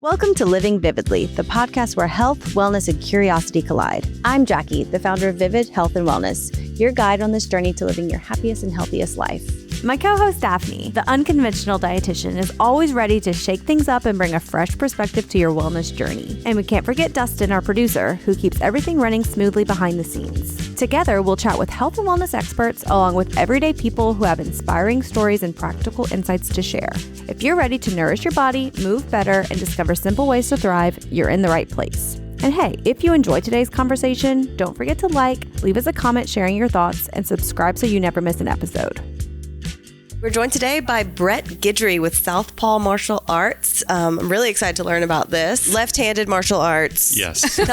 Welcome to Living Vividly, the podcast where health, wellness, and curiosity collide. I'm Jackie, the founder of Vivid Health and Wellness, your guide on this journey to living your happiest and healthiest life. My co-host Daphne, the unconventional dietitian, is always ready to shake things up and bring a fresh perspective to your wellness journey. And we can't forget Dustin, our producer, who keeps everything running smoothly behind the scenes. Together, we'll chat with health and wellness experts along with everyday people who have inspiring stories and practical insights to share. If you're ready to nourish your body, move better, and discover simple ways to thrive, you're in the right place. And hey, if you enjoyed today's conversation, don't forget to leave us a comment sharing your thoughts, and subscribe so you never miss an episode. We're joined today by Brett Guidry with Southpaw Martial Arts. I'm really excited to learn about this. Left-handed martial arts. Yes. Tell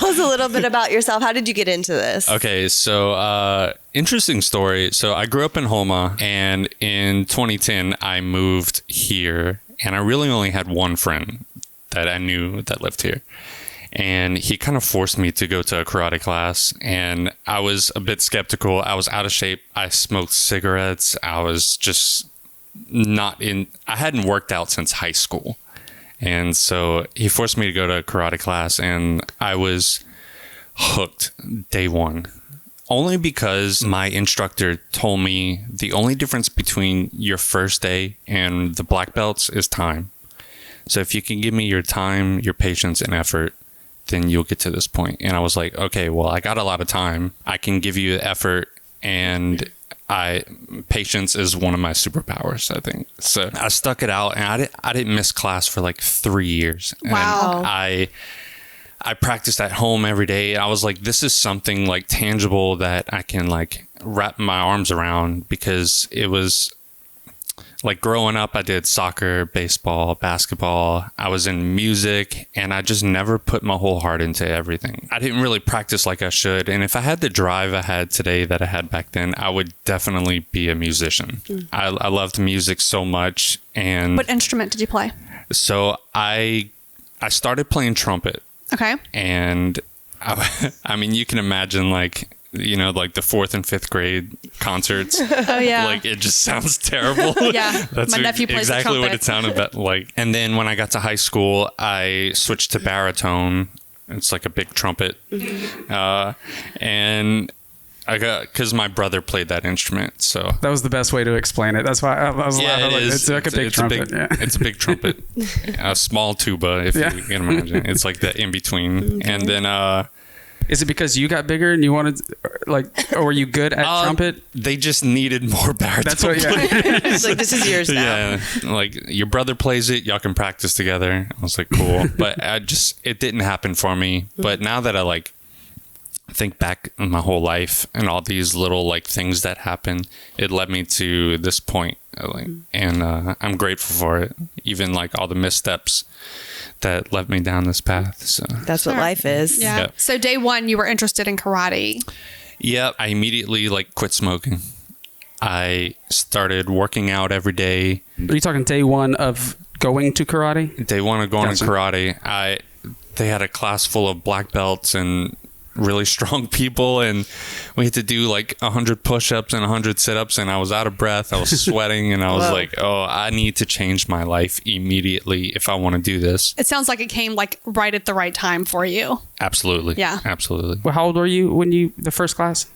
us a little bit about yourself. How did you get into this? Okay, so interesting story. So I grew up in Homa, and in 2010, I moved here, and I really only had one friend that I knew that lived here. And he kind of forced me to go to a karate class, and I was a bit skeptical. I was out of shape. I smoked cigarettes. I was just I hadn't worked out since high school. And so he forced me to go to a karate class, and I was hooked day one. Only because my instructor told me the only difference between your first day and the black belts is time. So if you can give me your time, your patience, and effort, then you'll get to this point. And I was like, okay, well, I got a lot of time. I can give you effort, and patience is one of my superpowers, I think. So I stuck it out, and I didn't miss class for like 3 years. Wow. And I practiced at home every day. I was like, this is something like tangible that I can like wrap my arms around, because it was like growing up, I did soccer, baseball, basketball. I was in music, and I just never put my whole heart into everything. I didn't really practice like I should. And if I had the drive I had today that I had back then, I would definitely be a musician. I loved music so much. And what instrument did you play? So I started playing trumpet. Okay. And I mean, you can imagine like the 4th and 5th grade concerts. Oh yeah. Like it just sounds terrible. Yeah. That's My nephew plays the exactly what trumpet. it sounded like. And then when I got to high school, I switched to baritone. It's like a big trumpet. And because my brother played that instrument, so that was the best way to explain it. That's why I was laughing. It's like a big trumpet. It's a big trumpet. A small tuba, if you can imagine. It's like the in between. Okay. And then is it because you got bigger and you wanted, or were you good at trumpet? They just needed more baritone. That's what. Yeah. It's like, this is yours now. Yeah, like your brother plays it, y'all can practice together. I was like, cool, but it didn't happen for me. But now that I think back on my whole life and all these little things that happened, it led me to this point. And I'm grateful for it. Even all the missteps that led me down this path. So that's what life is. Yeah. Yep. So day one, you were interested in karate. Yeah. I immediately quit smoking. I started working out every day. Are you talking day one of going to karate? Day one of going to karate. They had a class full of black belts and really strong people, and we had to do 100 push-ups and 100 sit-ups, and I was out of breath. I was sweating, and I was like, oh, I need to change my life immediately if I want to do this. It sounds like it came right at the right time for you. Absolutely. Yeah. Absolutely. Well, how old were you when the first class?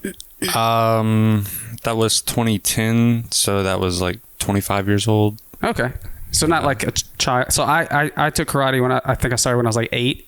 That was 2010, so that was 25 years old. Okay. So not like a child. So I took karate when I think I started when I was 8.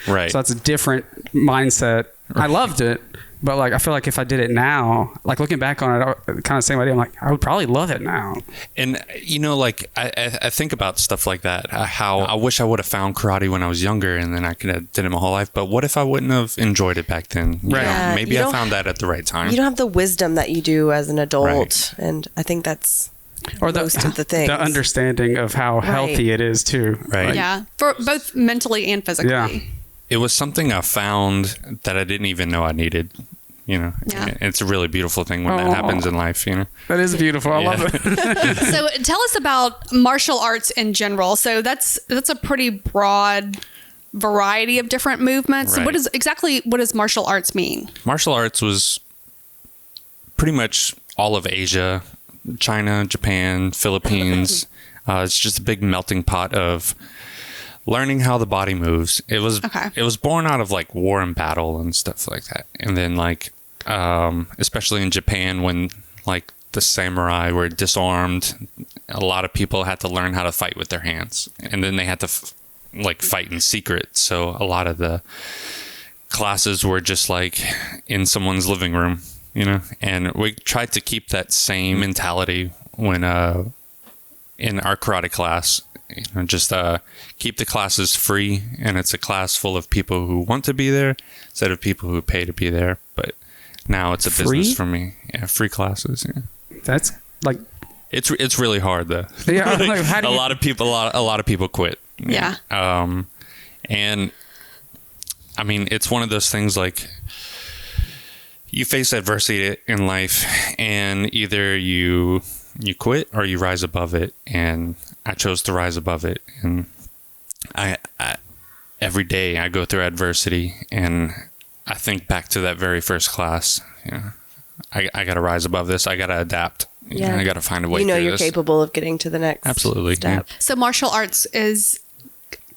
Right. So that's a different mindset. I loved it, but I feel like if I did it now, looking back on it, kind of the same idea. I'm I would probably love it now. And I think about stuff like that. How I wish I would have found karate when I was younger, and then I could have did it my whole life. But what if I wouldn't have enjoyed it back then? Right. Yeah, Maybe I found that at the right time. You don't have the wisdom that you do as an adult, Right. and I think that's Or most of the things. The understanding of how healthy it is too. Right. Yeah. For both mentally and physically. Yeah. It was something I found that I didn't even know I needed. Yeah. It's a really beautiful thing when that happens in life, That is beautiful. I love it. So tell us about martial arts in general. So that's a pretty broad variety of different movements. Right. So what does martial arts mean? Martial arts was pretty much all of Asia, China, Japan, Philippines. It's just a big melting pot of learning how the body moves. It was born out of like war and battle and stuff like that. And then like, especially in Japan, when like the samurai were disarmed, a lot of people had to learn how to fight with their hands, and then they had to fight in secret. So a lot of the classes were just like in someone's living room, you know, and we tried to keep that same mentality when in our karate class. You know, just keep the classes free, and it's a class full of people who want to be there instead of people who pay to be there. But now it's a business for me. Yeah, free classes. Yeah. That's like it's really hard though. Yeah, like, how do a you... lot of people quit. Yeah. And I mean, it's one of those things like you face adversity in life, and either you quit or you rise above it. And I chose to rise above it. And I every day I go through adversity, and I think back to that very first class. You know, I got to rise above this. I got to adapt. You know, I got to find a way. You know, through you're this. capable of getting to the next Absolutely step. Yeah. So martial arts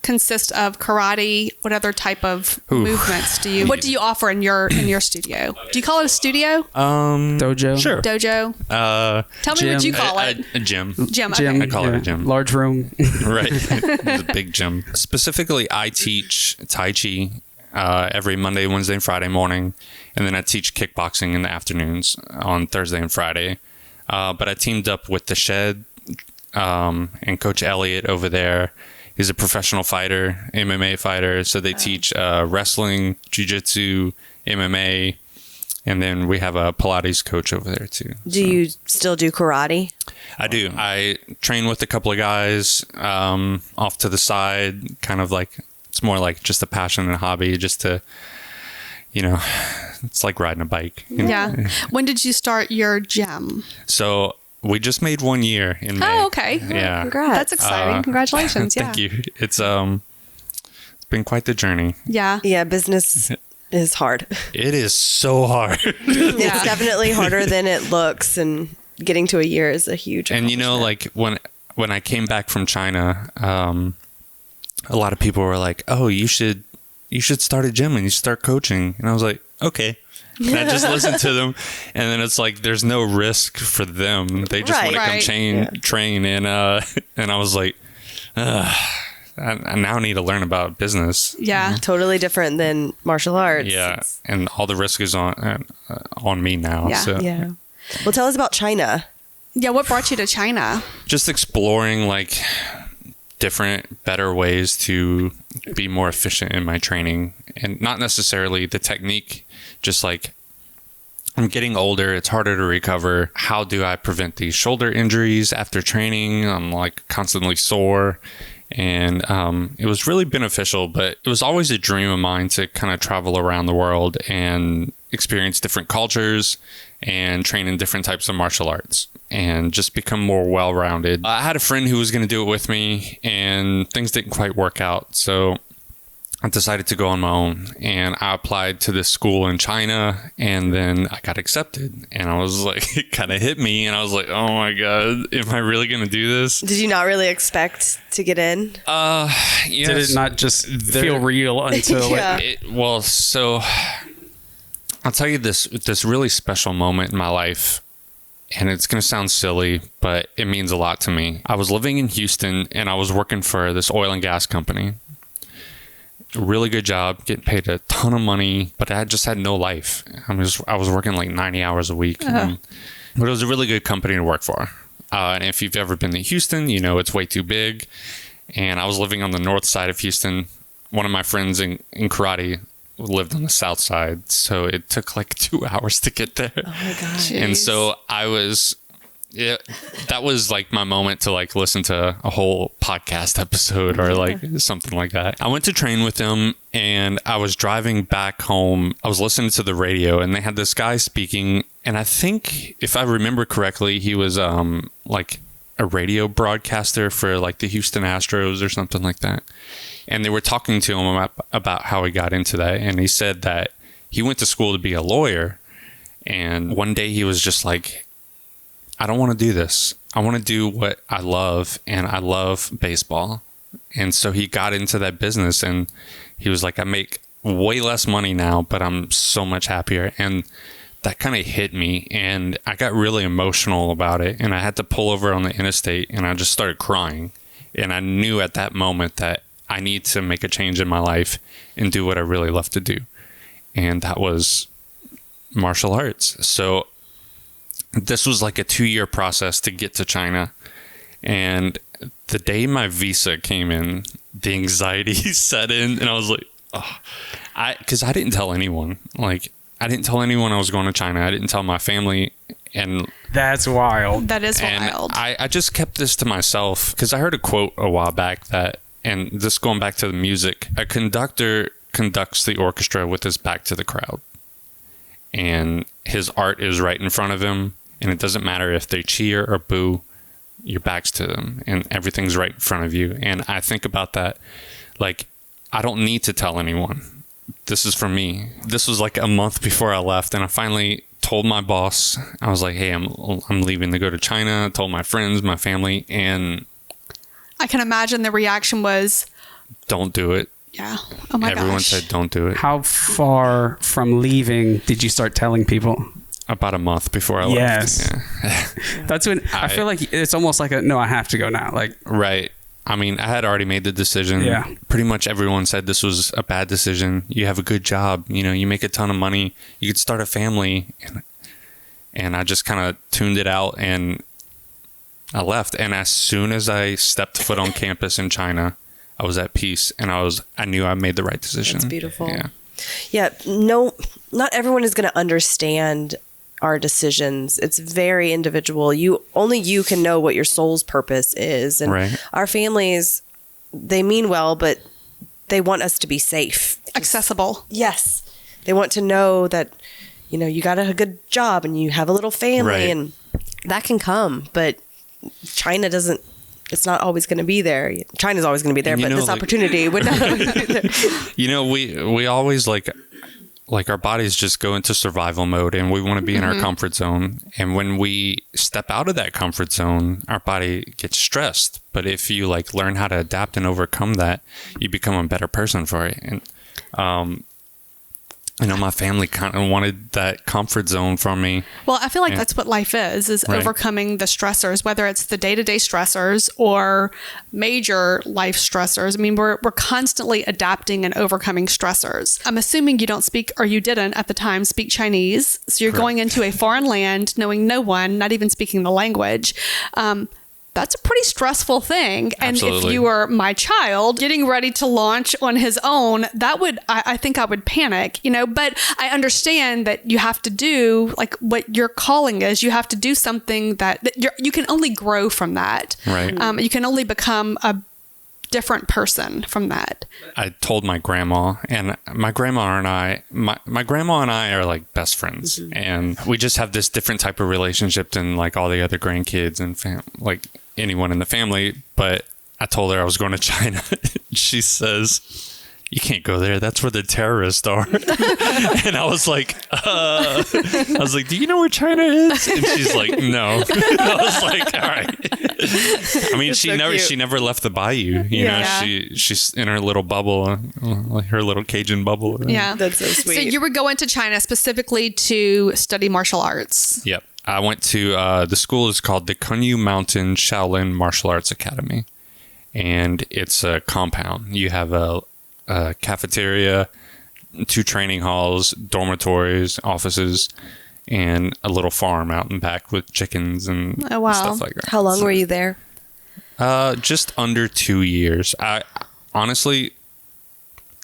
consists of karate. What other type of movements do you? What do you offer in your studio? Do you call it a studio? Dojo. Sure. Dojo. Tell me what you call it. A gym. Gym. Okay. I call it a gym. Large room. Right. It's a big gym. Specifically, I teach Tai Chi every Monday, Wednesday, and Friday morning. And then I teach kickboxing in the afternoons on Thursday and Friday. But I teamed up with The Shed and Coach Elliott over there. He's a professional fighter, MMA fighter. So they teach wrestling, jiu-jitsu, MMA. And then we have a Pilates coach over there too. Do you still do karate? I do. I train with a couple of guys off to the side, kind of like, it's more like just a passion and a hobby, just to, you know, it's like riding a bike. You know? Yeah. When did you start your gym? So we just made 1 year in May. Oh, okay. Yeah. Congrats. That's exciting. Congratulations. Yeah. Thank you. It's been quite the journey. Yeah. Yeah, business is hard. It is so hard. It's definitely harder than it looks, and getting to a year is a huge And you know, like when I came back from China, a lot of people were like, "Oh, you should start a gym and you start coaching." And I was like, "Okay." And I just listened to them, and then it's like there's no risk for them. They just want to come train, and I was like, I now need to learn about business. Yeah. Totally different than martial arts. Yeah, and all the risk is on me now. Yeah. So. Yeah. Well, tell us about China. Yeah. What brought you to China? Just exploring like different, better ways to be more efficient in my training, and not necessarily the technique, just like I'm getting older, it's harder to recover. How do I prevent these shoulder injuries after training? I'm like constantly sore. And it was really beneficial, but it was always a dream of mine to kind of travel around the world and experience different cultures and train in different types of martial arts and just become more well-rounded. I had a friend who was going to do it with me, and things didn't quite work out. So I decided to go on my own, and I applied to this school in China, and then I got accepted, and I was like, it kind of hit me, and I was like, oh my God, am I really going to do this? Did you not really expect to get in? Yes. Did it not just feel real until Yeah. Well, so I'll tell you this really special moment in my life, and it's going to sound silly, but it means a lot to me. I was living in Houston, and I was working for this oil and gas company. Really good job, getting paid a ton of money, but I just had no life. I was working like 90 hours a week, but it was a really good company to work for. And if you've ever been to Houston, you know it's way too big. And I was living on the north side of Houston. One of my friends in karate lived on the south side, so it took like 2 hours to get there. Oh my God. And so that was like my moment to like listen to a whole podcast episode or like something like that. I went to train with them, and I was driving back home. I was listening to the radio, and they had this guy speaking, and I think if I remember correctly, he was like a radio broadcaster for like the Houston Astros or something like that. And they were talking to him about how he got into that, and he said that he went to school to be a lawyer, and one day he was just like, I don't want to do this. I want to do what I love, and I love baseball. And so he got into that business, and he was like, I make way less money now, but I'm so much happier. And that kind of hit me, and I got really emotional about it. And I had to pull over on the interstate, and I just started crying. And I knew at that moment that I need to make a change in my life and do what I really love to do. And that was martial arts. So this was like a 2-year process to get to China. And the day my visa came in, the anxiety set in, and I was like, oh, because I didn't tell anyone. Like, I didn't tell anyone I was going to China. I didn't tell my family. And that's wild. That is wild. I just kept this to myself because I heard a quote a while back that, and this going back to the music, a conductor conducts the orchestra with his back to the crowd. And his art is right in front of him. And it doesn't matter if they cheer or boo, your back's to them and everything's right in front of you. And I think about that. Like, I don't need to tell anyone. This is for me. This was like a month before I left. And I finally told my boss, I was like, hey, I'm leaving to go to China. I told my friends, my family, and I can imagine the reaction was, don't do it. Yeah. Oh my gosh. Everyone said, don't do it. How far from leaving did you start telling people? About a month before I left. Yes. Yeah. That's when I feel like it's almost like no, I have to go now. Like, right. I mean, I had already made the decision. Yeah. Pretty much everyone said this was a bad decision. You have a good job. You know, you make a ton of money. You could start a family. And I just kind of tuned it out and I left. And as soon as I stepped foot on campus in China, I was at peace, and I knew I made the right decision. That's beautiful. Yeah. Yeah. No, not everyone is going to understand our decisions. It's very individual. Only you can know what your soul's purpose is. And right. Our families, they mean well, but they want us to be safe. Accessible. Yes. They want to know that, you know, you got a good job and you have a little family, right. and that can come, but China doesn't. It's not always going to be there. China's always going to be there, but this opportunity would not always be there. You know, we always like our bodies just go into survival mode, and we want to be in our comfort zone. And when we step out of that comfort zone, our body gets stressed. But if you like learn how to adapt and overcome that, you become a better person for it. And you know, my family kind of wanted that comfort zone from me. Well, I feel like that's what life is right. Overcoming the stressors, whether it's the day-to-day stressors or major life stressors. I mean, we're constantly adapting and overcoming stressors. I'm assuming you don't speak, or you didn't at the time, speak Chinese. So you're Correct. going into a foreign land, knowing no one, not even speaking the language. That's a pretty stressful thing. And Absolutely. if you were my child getting ready to launch on his own, I think I would panic, you know, but I understand that you have to do like what your calling is. You have to do something that you can only grow from that. Right. You can only become a different person from that. I told my grandma, and my grandma and I are like best friends, and we just have this different type of relationship than like all the other grandkids and like anyone in the family. But I told her I was going to China. She says, you can't go there. That's where the terrorists are. And I was like, do you know where China is? And she's like, no. I was like, all right. I mean, she never left the bayou. You know, she's in her little bubble, like her little Cajun bubble. Yeah. That's so sweet. So you were going to China specifically to study martial arts. Yep. I went to, the school is called the Kunyu Mountain Shaolin Martial Arts Academy. And it's a compound. You have a cafeteria, 2 training halls, dormitories, offices, and a little farm out in back with chickens and stuff like that. How long were you there? Just under 2 years. I honestly,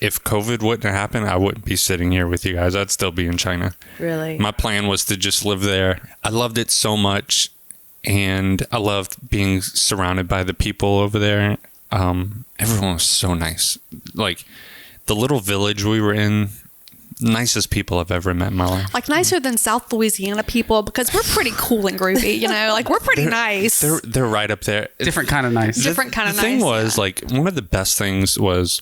if COVID wouldn't have happened, I wouldn't be sitting here with you guys. I'd still be in China. Really? My plan was to just live there. I loved it so much, and I loved being surrounded by the people over there. Everyone was so nice. Like, the little village we were in, nicest people I've ever met in my life. Like nicer than South Louisiana people, because we're pretty cool and groovy, you know, like we're pretty nice. They're right up there. different kind of nice. Different kind of nice. The thing was, like, one of the best things was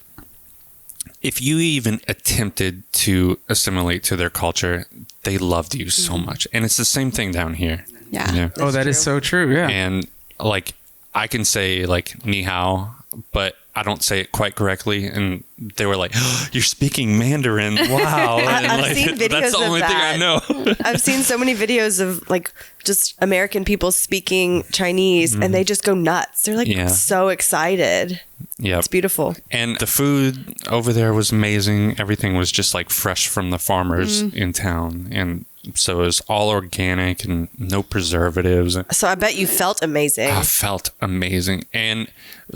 if you even attempted to assimilate to their culture, they loved you so much. And it's the same thing down here. Yeah. You know? Oh, that is so true. Yeah. And like I can say like ni hao, but I don't say it quite correctly, and they were like, oh, "You're speaking Mandarin! Wow!" And I've like, seen videos that's the of only thing I that. know. I've seen so many videos of like just American people speaking Chinese, and they just go nuts. They're like so excited. Yeah, It's beautiful. and the food over there was amazing. Everything was just like fresh from the farmers in town, and so it was all organic and no preservatives. So I bet you felt amazing. I felt amazing. And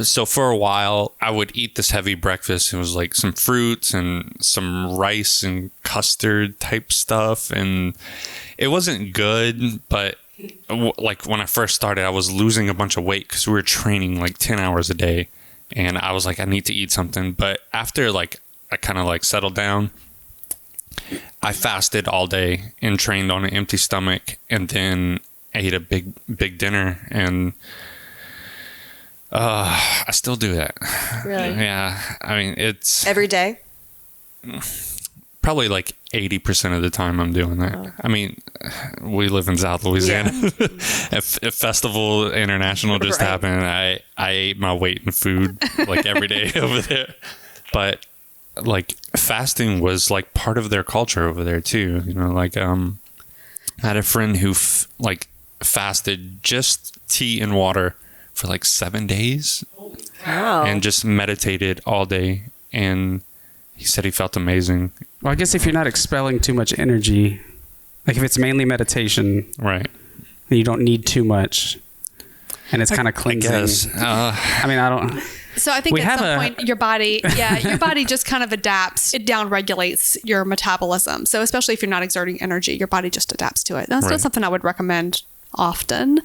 so for a while, I would eat this heavy breakfast. It was like some fruits and some rice and custard type stuff. And it wasn't good, but like when I first started, I was losing a bunch of weight because we were training like 10 hours a day. And I was like, I need to eat something. But after like I kind of like settled down, I fasted all day and trained on an empty stomach, and then ate a big dinner, and I still do that. Really? Yeah. I mean, it's Every day? probably like 80% of the time I'm doing that. Oh. I mean, we live in South Louisiana. if Festival International just Right. happened, I ate my weight in food like every day over there. But like fasting was like part of their culture over there too. You know, like I had a friend who like fasted just tea and water for like 7 days. Wow. And just meditated all day, and he said he felt amazing. Well, I guess if you're not expelling too much energy, like if it's mainly meditation, Right. and you don't need too much, and it's kind of I cleansing. guess. I mean, I don't. So I think We at have some a- point your body just kind of adapts. It down regulates your metabolism. So especially if you're not exerting energy, your body just adapts to it. That's not Right. something I would recommend often.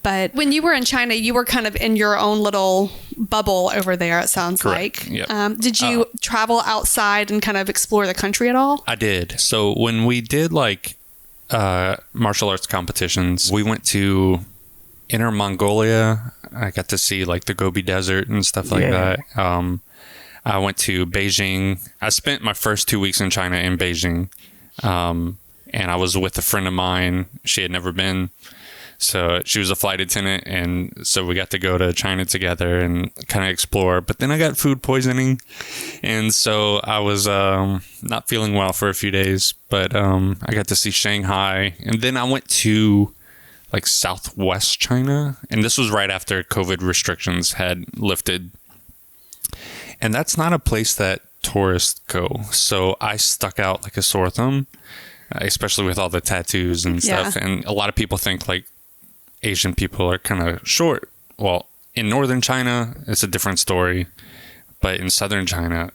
But when you were in China, you were kind of in your own little bubble over there, it sounds Correct. like. Yep. Did you travel outside and kind of explore the country at all? I did. So when we did like martial arts competitions, we went to Inner Mongolia. I got to see like the Gobi Desert and stuff like that. I went to Beijing. I spent my first 2 weeks in China in Beijing. And I was with a friend of mine. She had never been. So she was a flight attendant, and so we got to go to China together and kind of explore. But then I got food poisoning, and so I was not feeling well for a few days. But I got to see Shanghai, and then I went to like southwest China, and this was right after COVID restrictions had lifted. And that's not a place that tourists go. So I stuck out like a sore thumb, especially with all the tattoos and stuff. Yeah. And a lot of people think like Asian people are kind of short. Well, in northern China, it's a different story. But in southern China,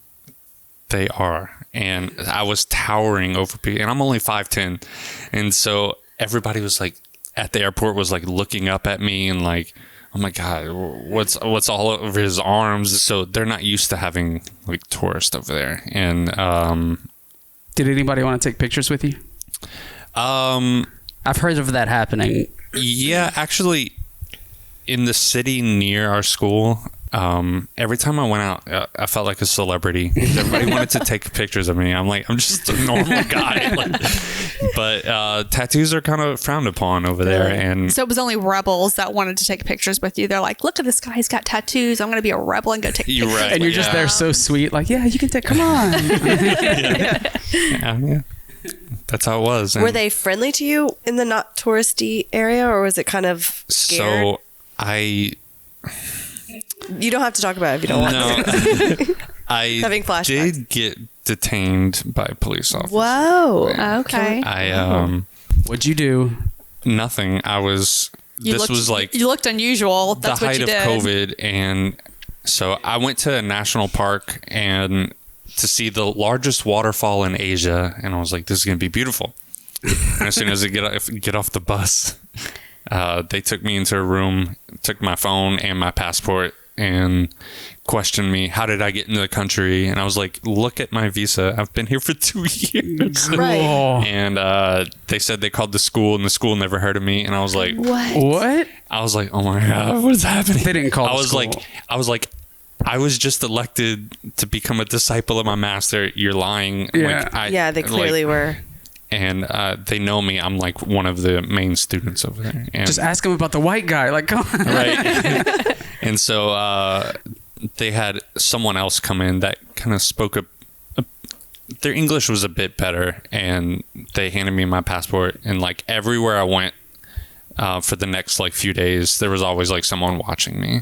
they are. And I was towering over people. And I'm only 5'10". And so everybody was like, at the airport was like looking up at me and like, oh my God, what's all over his arms? So they're not used to having like tourists over there. And Did anybody want to take pictures with you? I've heard of that happening. yeah, actually, in the city near our school, every time I went out, I felt like a celebrity. Everybody wanted to take pictures of me. I'm like, I'm just a normal guy. But tattoos are kind of frowned upon over there. And So it was only rebels that wanted to take picters with you. They're like, look at this guy, he's got tattoos. I'm going to be a rebel and go take You're pictures. right. And you're just there so sweet, like, yeah, you can take, come on. yeah. That's how it was. Were And they friendly to you in the not touristy area, or was it kind of scared? so I You don't have to talk about it if you don't want to. no, I Having flashbacks. did get detained by police officers. Whoa. Okay. I What'd you do? nothing. I was. This was like you looked unusual. That's the what height you of did. COVID, and so I went to a national park and to see the largest waterfall in Asia, and I was like, "This is gonna be beautiful." And as soon as I get off the bus, they took me into a room, took my phone and my passport, and questioned me, "How did I get into the country?" And I was like, "Look at my visa. I've been here for 2 years." Right. And they said they called the school, and the school never heard of me. And I was like, What? I was like, "Oh my God, what's happening?" They didn't call the I was school. like, I was just elected to become a disciple of my master. You're lying. Yeah. Yeah, they clearly were. and they know me. I'm like one of the main students over there. And, Just ask him about the white guy. Like, come on. right. And so they had someone else come in that kind of spoke their English was a bit better, and they handed me my passport. And like everywhere I went for the next like few days, there was always like someone watching me.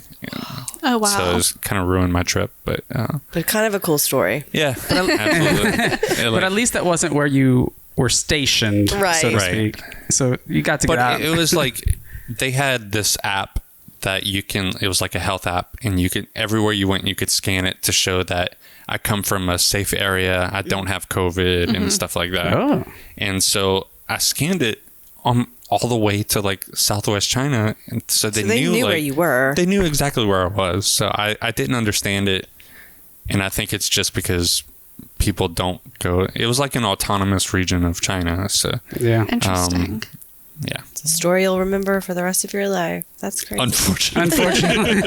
Oh wow! So it was kind of ruined my trip, but kind of a cool story. Yeah, absolutely. But at least that wasn't where you were stationed, Right. so to Right. speak. So you got to get out. But it was like they had this app that it was like a health app, and you could, everywhere you went, you could scan it to show that I come from a safe area, I don't have COVID and stuff like that. Oh. And so I scanned it all the way to like Southwest China, and so they knew like, where you were. They knew exactly where I was. So I didn't understand it, and I think it's just because people don't go. It was like an autonomous region of China. So Yeah. Interesting. yeah. It's a story you'll remember for the rest of your life. That's great. Unfortunately.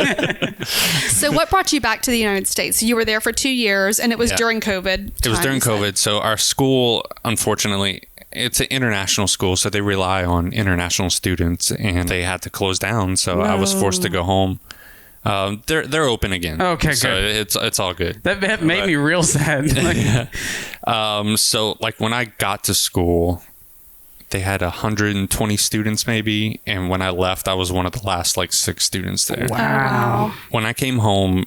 So what brought you back to the United States? You were there for 2 years, and it was Yeah. during COVID. It was during times. COVID. So our school, unfortunately, it's an international school, so they rely on international students, and they had to close down. So I was forced to go home. They're open again. Okay, so good. it's all good. That made me real sad. Like, So like when I got to school, they had 120 students maybe, and when I left, I was one of the last like 6 students there. wow. When I came home,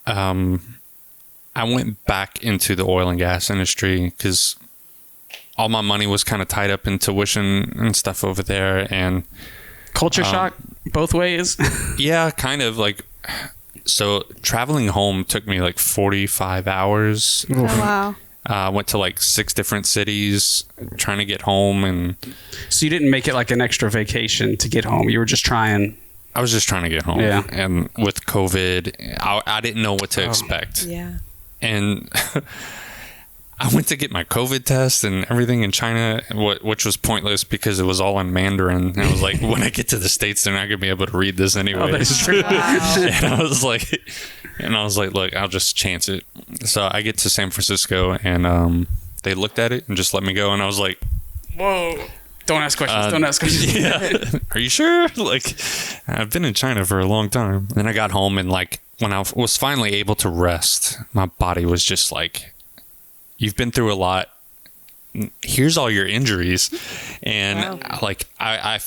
I went back into the oil and gas industry because all my money was kind of tied up in tuition and stuff over there. And Culture shock both ways. yeah, kind of like, so traveling home took me like 45 hours. Oh wow! I went to like 6 different cities trying to get home, and So you didn't make it like an extra vacation to get home. You were just trying. I was just trying to get home. Yeah. And with COVID, I didn't know what to expect. Yeah. And I went to get my COVID test and everything in China, which was pointless because it was all in Mandarin. And I was like, when I get to the States, they're not going to be able to read this anyway. Oh, that's true. And I was like, look, I'll just chance it. So I get to San Francisco, and they looked at it and just let me go. And I was like, Whoa. Don't ask questions. Don't ask questions. yeah, are you sure? Like, I've been in China for a long time. Then I got home, and like when I was finally able to rest, my body was just like, you've been through a lot. Here's all your injuries. And like I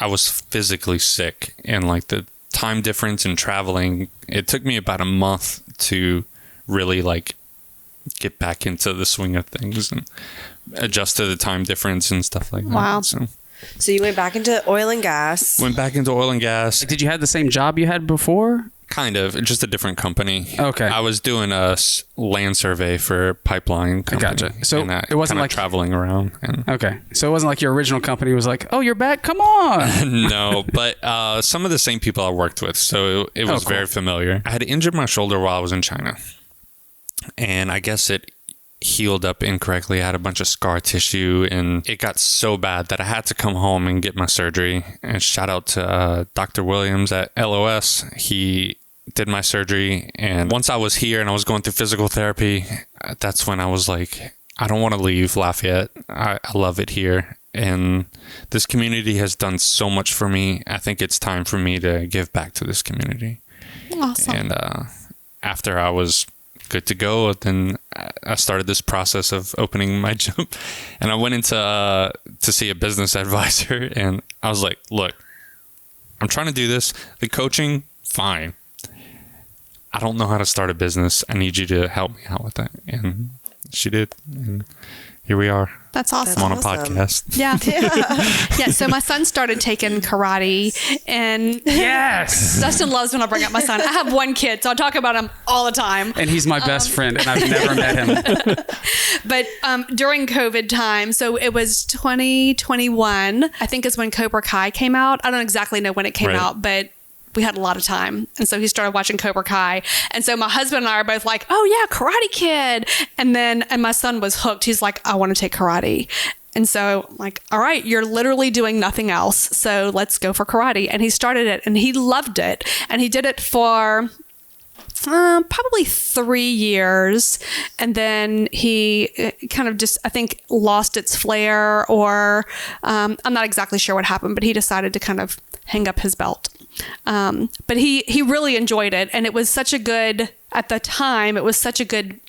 was physically sick, and like the time difference in traveling, it took me about a month to really like get back into the swing of things and adjust to the time difference and stuff like that. Wow. So you went back into oil and gas. Went back into oil and gas. Did you have the same job you had before? Kind of, just a different company. Okay. I was doing a land survey for a pipeline company. Gotcha. So and it wasn't kinda like- traveling around. And Okay. So it wasn't like your original company was like, oh, you're back? Come on. no, but some of the same people I worked with, so it was cool. very familiar. I had injured my shoulder while I was in China, and I guess it healed up incorrectly. I had a bunch of scar tissue, and it got so bad that I had to come home and get my surgery. And shout out to Dr. Williams at LOS. He did my surgery, and once I was here and I was going through physical therapy, that's when I was like, I don't want to leave Lafayette. I love it here, and this community has done so much for me. I think it's time for me to give back to this community. Awesome. And after I was good to go, then I started this process of opening my gym, and I went into to see a business advisor, and I was like, look, I'm trying to do this. The coaching, fine. I don't know how to start a business. I need you to help me out with that. And she did. And here we are. That's awesome. I'm on a awesome. podcast. Yeah. Yeah. So my son started taking karate, and Yes. Dustin loves when I bring up my son. I have 1 kid, so I talk about him all the time. And he's my best friend, and I've never met him. But during COVID time, so it was 2021, I think is when Cobra Kai came out. I don't exactly know when it came Right. out, but we had a lot of time. And so he started watching Cobra Kai. And so my husband and I are both like, oh yeah, Karate Kid. And my son was hooked. He's like, I want to take karate. And so I'm like, all right, you're literally doing nothing else. So let's go for karate. And he started it and he loved it. And he did it for probably 3 years. And then he kind of just, I think, lost its flair, or I'm not exactly sure what happened, but he decided to kind of hang up his belt. But he really enjoyed it. And it was such a good, at the time, it was such a good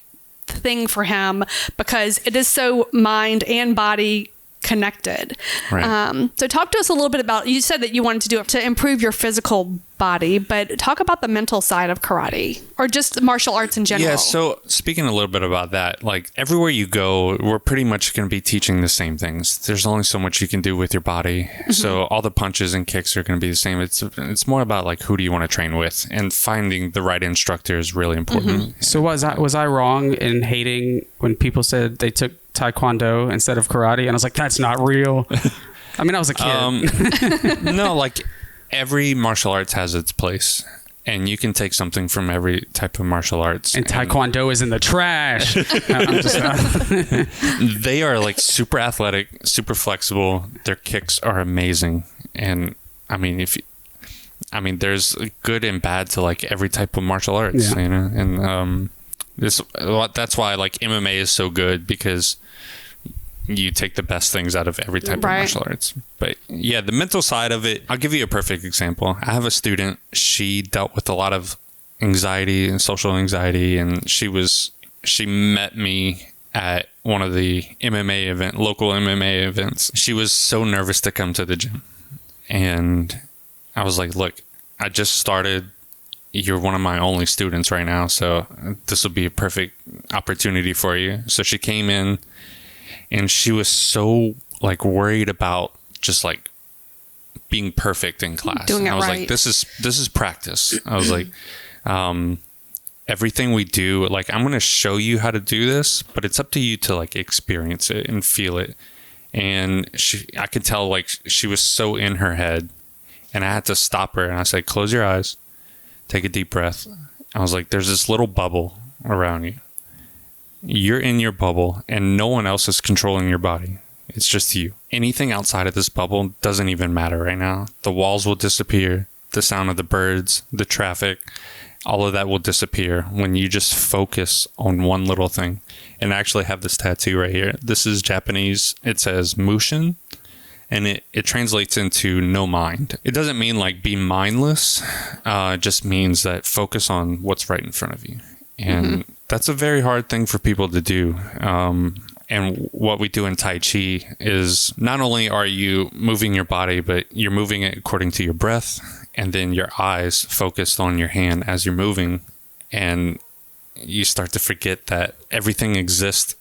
thing for him because it is so mind and body connected. Right. So talk to us a little bit about, you said that you wanted to do it to improve your physical body, but talk about the mental side of karate or just martial arts in general. Yeah, so speaking a little bit about that, like everywhere you go, we're pretty much going to be teaching the same things. There's only so much you can do with your body. Mm-hmm. So all the punches and kicks are going to be the same. It's more about like who do you want to train with, and finding the right instructor is really important. Mm-hmm. So was I wrong in hating when people said they took Taekwondo instead of karate? And I was like, that's not real. I mean, I was a kid. No, like every martial arts has its place, and you can take something from every type of martial arts. And Taekwondo is in the trash. They are like super athletic, super flexible. Their kicks are amazing. And I mean, there's good and bad to like every type of martial arts, you know? And that's why like MMA is so good, because you take the best things out of every type of martial arts. But yeah, the mental side of it, I'll give you a perfect example. I have a student, she dealt with a lot of anxiety and social anxiety, and she met me at one of the local MMA events. She was so nervous to come to the gym. And I was like, look, I just started. You're one of my only students right now, so this will be a perfect opportunity for you. So she came in, and she was so like worried about just like being perfect in class. Doing it I was right. like, this is practice. I was like, everything we do, like I'm going to show you how to do this, but it's up to you to like experience it and feel it. And I could tell like she was so in her head, and I had to stop her, and I said, close your eyes, take a deep breath. I was like, there's this little bubble around you. You're in your bubble, and no one else is controlling your body. It's just you. Anything outside of this bubble doesn't even matter right now. The walls will disappear. The sound of the birds, the traffic, all of that will disappear when you just focus on one little thing. And I actually have this tattoo right here. This is Japanese. It says Mushin, and it translates into no mind. It doesn't mean like be mindless. It just means that focus on what's right in front of you. And that's a very hard thing for people to do. And what we do in Tai Chi is not only are you moving your body, but you're moving it according to your breath, and then your eyes focused on your hand as you're moving. And you start to forget that everything exists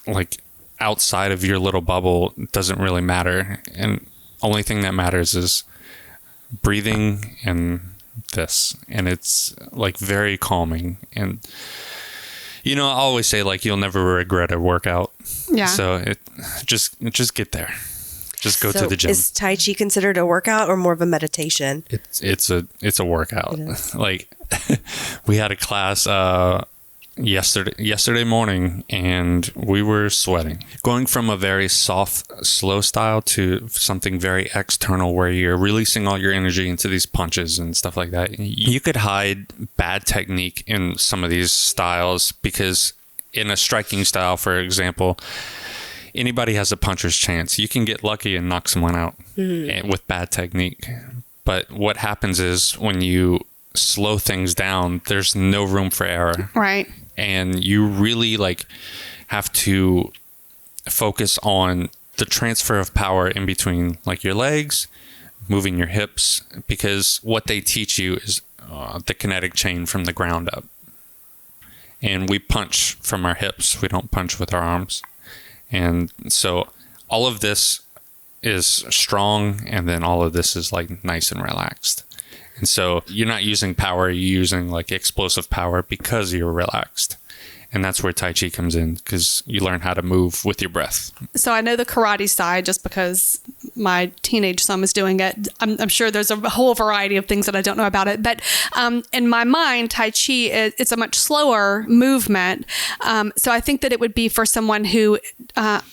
like outside of your little bubble. Doesn't really matter. And only thing that matters is breathing and this. And it's like very calming. And you know, I always say like you'll never regret a workout. Yeah. So just get there. Just go to the gym. Is Tai Chi considered a workout or more of a meditation? It's a workout. Like we had a class yesterday morning, and we were sweating. Going from a very soft, slow style to something very external where you're releasing all your energy into these punches and stuff like that. You could hide bad technique in some of these styles, because in a striking style, for example, anybody has a puncher's chance. You can get lucky and knock someone out with bad technique. But what happens is when you slow things down, there's no room for error. Right. And you really like have to focus on the transfer of power in between like your legs, moving your hips, because what they teach you is the kinetic chain from the ground up. And we punch from our hips. We don't punch with our arms. And so all of this is strong, and then all of this is like nice and relaxed. And so you're not using power, you're using like explosive power because you're relaxed. And that's where Tai Chi comes in, because you learn how to move with your breath. So I know the karate side just because my teenage son is doing it. I'm sure there's a whole variety of things that I don't know about it. But in my mind, Tai Chi, it's a much slower movement. So I think that it would be for someone who,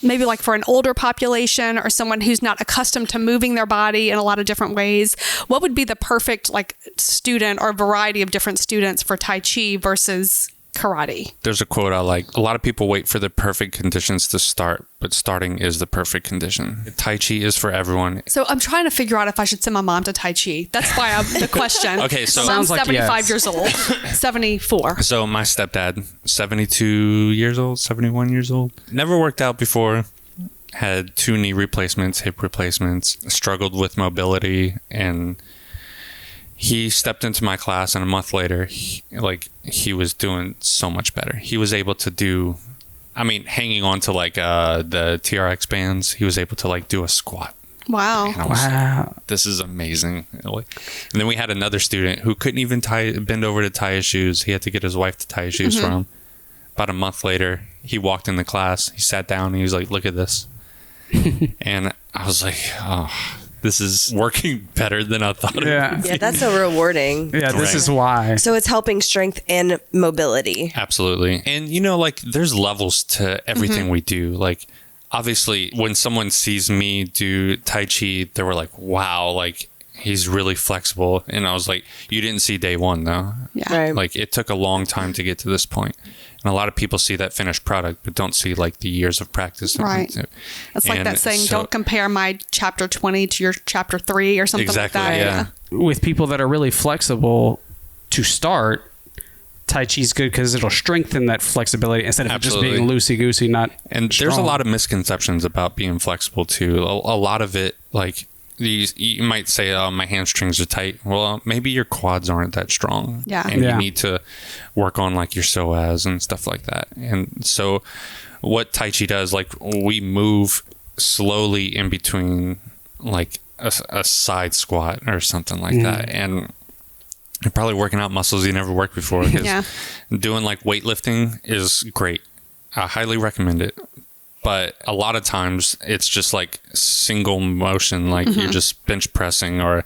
maybe like for an older population or someone who's not accustomed to moving their body in a lot of different ways. What would be the perfect like student or variety of different students for Tai Chi versus karate? There's a quote I like. A lot of people wait for the perfect conditions to start, but starting is the perfect condition. Tai Chi is for everyone. So I'm trying to figure out if I should send my mom to Tai Chi. That's why the question. Okay, so I'm Sounds like 75 yes. years old. 74. So my stepdad, 72 years old, 71 years old, never worked out before, had 2 knee replacements, hip replacements, struggled with mobility, and he stepped into my class, and a month later, he was doing so much better. He was able to do, hanging on to like the TRX bands, he was able to like do a squat. Wow. And I was like, this is amazing. And then we had another student who couldn't even bend over to tie his shoes. He had to get his wife to tie his shoes for him. About a month later, he walked in the class, he sat down, and he was like, look at this. And I was like, oh, this is working better than I thought it would. Yeah, that's so rewarding. Yeah, this Right. is why. So it's helping strength and mobility. Absolutely. And there's levels to everything we do. Like, obviously, when someone sees me do Tai Chi, they were like, wow, like he's really flexible. And I was like, you didn't see day one though. Yeah. Right. Like, it took a long time to get to this point. And a lot of people see that finished product, but don't see like the years of practice. Right. It's like that saying, don't compare my chapter 20 to your chapter 3 or something Exactly, like that. yeah. With people that are really flexible to start, Tai Chi is good because it'll strengthen that flexibility instead of Absolutely. just being loosey-goosey, not And strong. there's a lot of misconceptions about being flexible too. A lot of it, like, you might say, oh, my hamstrings are tight. Well, maybe your quads aren't that strong. Yeah. And Yeah. you need to work on like your psoas and stuff like that. And so what Tai Chi does, like, we move slowly in between like a side squat or something like that. And you're probably working out muscles you never worked before. 'Cause Yeah. doing like weightlifting is great. I highly recommend it. But a lot of times it's just like single motion, like you're just bench pressing or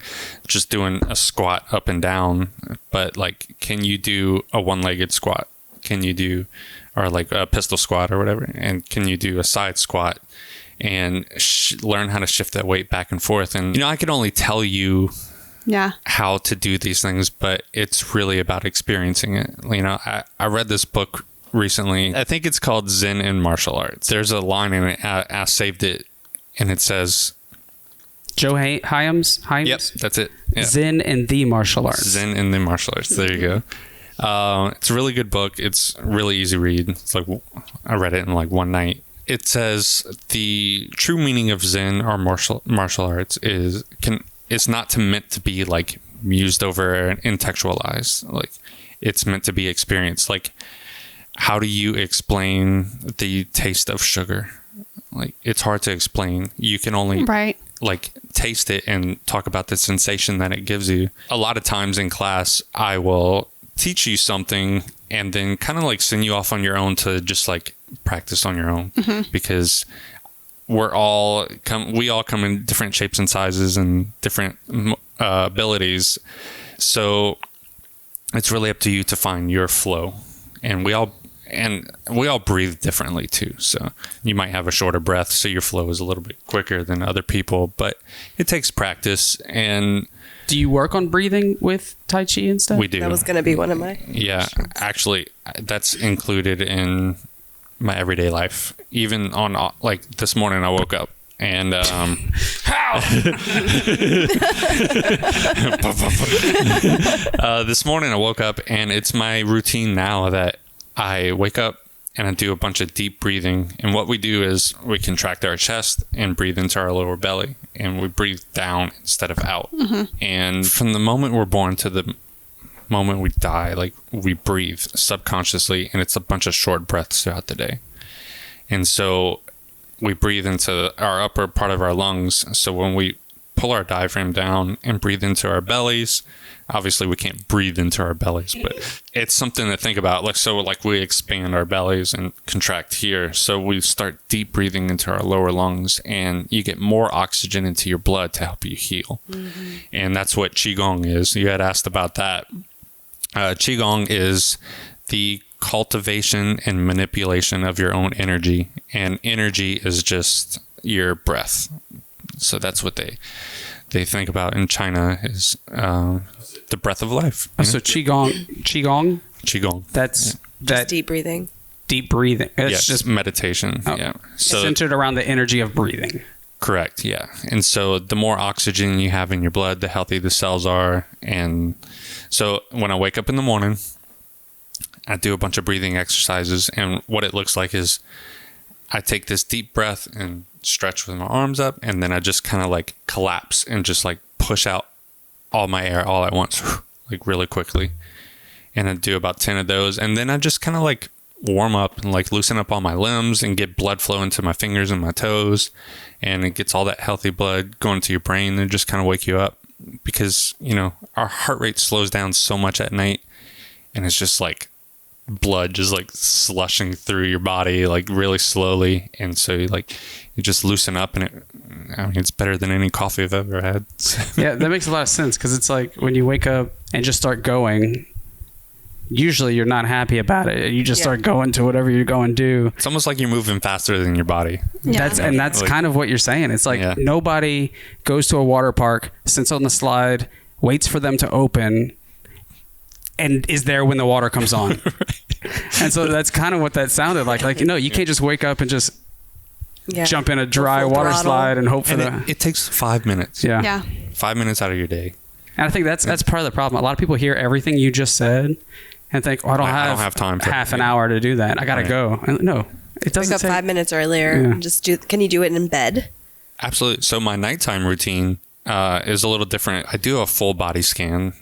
just doing a squat up and down. But like, can you do a one-legged squat? Can you do, or like a pistol squat or whatever? And can you do a side squat and learn how to shift that weight back and forth? And, I can only tell you Yeah. how to do these things, but it's really about experiencing it. I read this book recently. I think it's called Zen and Martial Arts. There's a line in it. I saved it, and it says, Joe Hyams? "Yep, that's it. Yeah. Zen and the Martial Arts. Zen and the Martial Arts." There you go. It's a really good book. It's really easy read. It's like, I read it in like one night. It says the true meaning of Zen or martial arts is not meant to be like mused over and intellectualized. Like, it's meant to be experienced. Like, how do you explain the taste of sugar? Like, it's hard to explain. You can only like taste it and talk about the sensation that it gives you. A lot of times in class, I will teach you something and then kind of like send you off on your own to just like practice on your own, because we all come in different shapes and sizes and different abilities. So it's really up to you to find your flow. And we all breathe differently too. So you might have a shorter breath, so your flow is a little bit quicker than other people, but it takes practice. And Do you work on breathing with Tai Chi and stuff? we do. That was going to be one of my. Yeah, actually, that's included in my everyday life. Even on, like, this morning I woke up and this morning I woke up and it's my routine now that I wake up and I do a bunch of deep breathing. And what we do is we contract our chest and breathe into our lower belly, and we breathe down instead of out. And from the moment we're born to the moment we die, like, we breathe subconsciously, and it's a bunch of short breaths throughout the day. And so we breathe into our upper part of our lungs. So when we pull our diaphragm down and breathe into our bellies. Obviously, we can't breathe into our bellies, but it's something to think about. Like we expand our bellies and contract here. So we start deep breathing into our lower lungs, and you get more oxygen into your blood to help you heal. Mm-hmm. And that's what Qigong is. You had asked about that. Qigong is the cultivation and manipulation of your own energy, and energy is just your breath. So that's what they think about in China is the breath of life. So Qigong. That's just deep breathing. Deep breathing. It's just meditation. Oh, yeah. So centered around the energy of breathing. Correct. Yeah. And so the more oxygen you have in your blood, the healthier the cells are. And so when I wake up in the morning, I do a bunch of breathing exercises, and what it looks like is I take this deep breath and stretch with my arms up, and then I just kind of like collapse and just like push out all my air all at once, like really quickly. And I do about 10 of those, and then I just kind of like warm up and like loosen up all my limbs and get blood flow into my fingers and my toes, and it gets all that healthy blood going to your brain and just kind of wake you up, because our heart rate slows down so much at night, and it's just like blood just like slushing through your body like really slowly, and so you just loosen up, and it's better than any coffee I've ever had. Yeah, that makes a lot of sense, because it's like when you wake up and just start going, usually you're not happy about it. You just start going to whatever you're going to do. It's almost like you're moving faster than your body. Yeah. That's kind of what you're saying. It's like nobody goes to a water park, sits on the slide, waits for them to open, and is there when the water comes on. Right. And so that's kind of what that sounded like. Like, you can't just wake up and just jump in a dry water slide and hope for it takes 5 minutes. Yeah. 5 minutes out of your day. And I think that's part of the problem. A lot of people hear everything you just said and think, I don't have time for half an hour to do that. I got to go. And no, it doesn't. Wake up 5 minutes earlier. And just can you do it in bed? Absolutely. So my nighttime routine is a little different. I do a full body scan,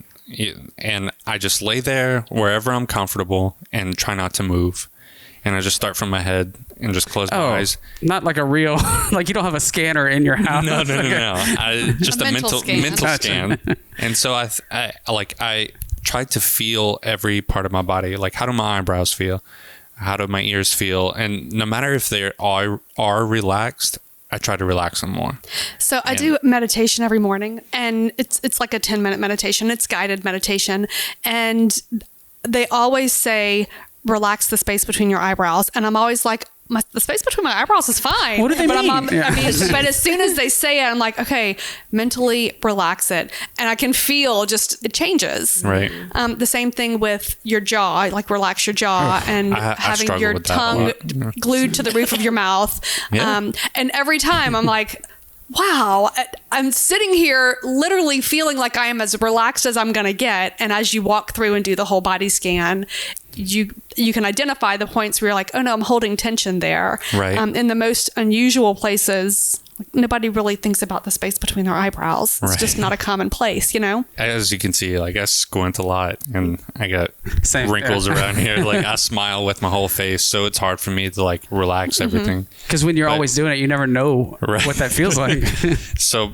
and I just lay there wherever I'm comfortable and try not to move. And I just start from my head and just close my eyes. Not like a real, like you don't have a scanner in your house. No. Just a mental scan. And so I tried to feel every part of my body. Like, how do my eyebrows feel? How do my ears feel? And no matter if they are relaxed, I try to relax them more. So I do meditation every morning, and it's like a 10-minute meditation. It's guided meditation. And they always say, relax the space between your eyebrows. And I'm always like, the space between my eyebrows is fine. What do they mean? But as soon as they say it, I'm like, okay, mentally relax it. And I can feel it changes. Right. The same thing with your jaw, like relax your jaw and having your tongue glued to the roof of your mouth. Yeah. And every time I'm like, wow, I'm sitting here literally feeling like I am as relaxed as I'm going to get. And as you walk through and do the whole body scan, you can identify the points where you're like, oh no, I'm holding tension there. Right. In the most unusual places, nobody really thinks about the space between their eyebrows. It's just not a common place, As you can see, like I squint a lot, and I got wrinkles around here. Like I smile with my whole face, so it's hard for me to like relax everything. Because when you're always doing it, you never know what that feels like. So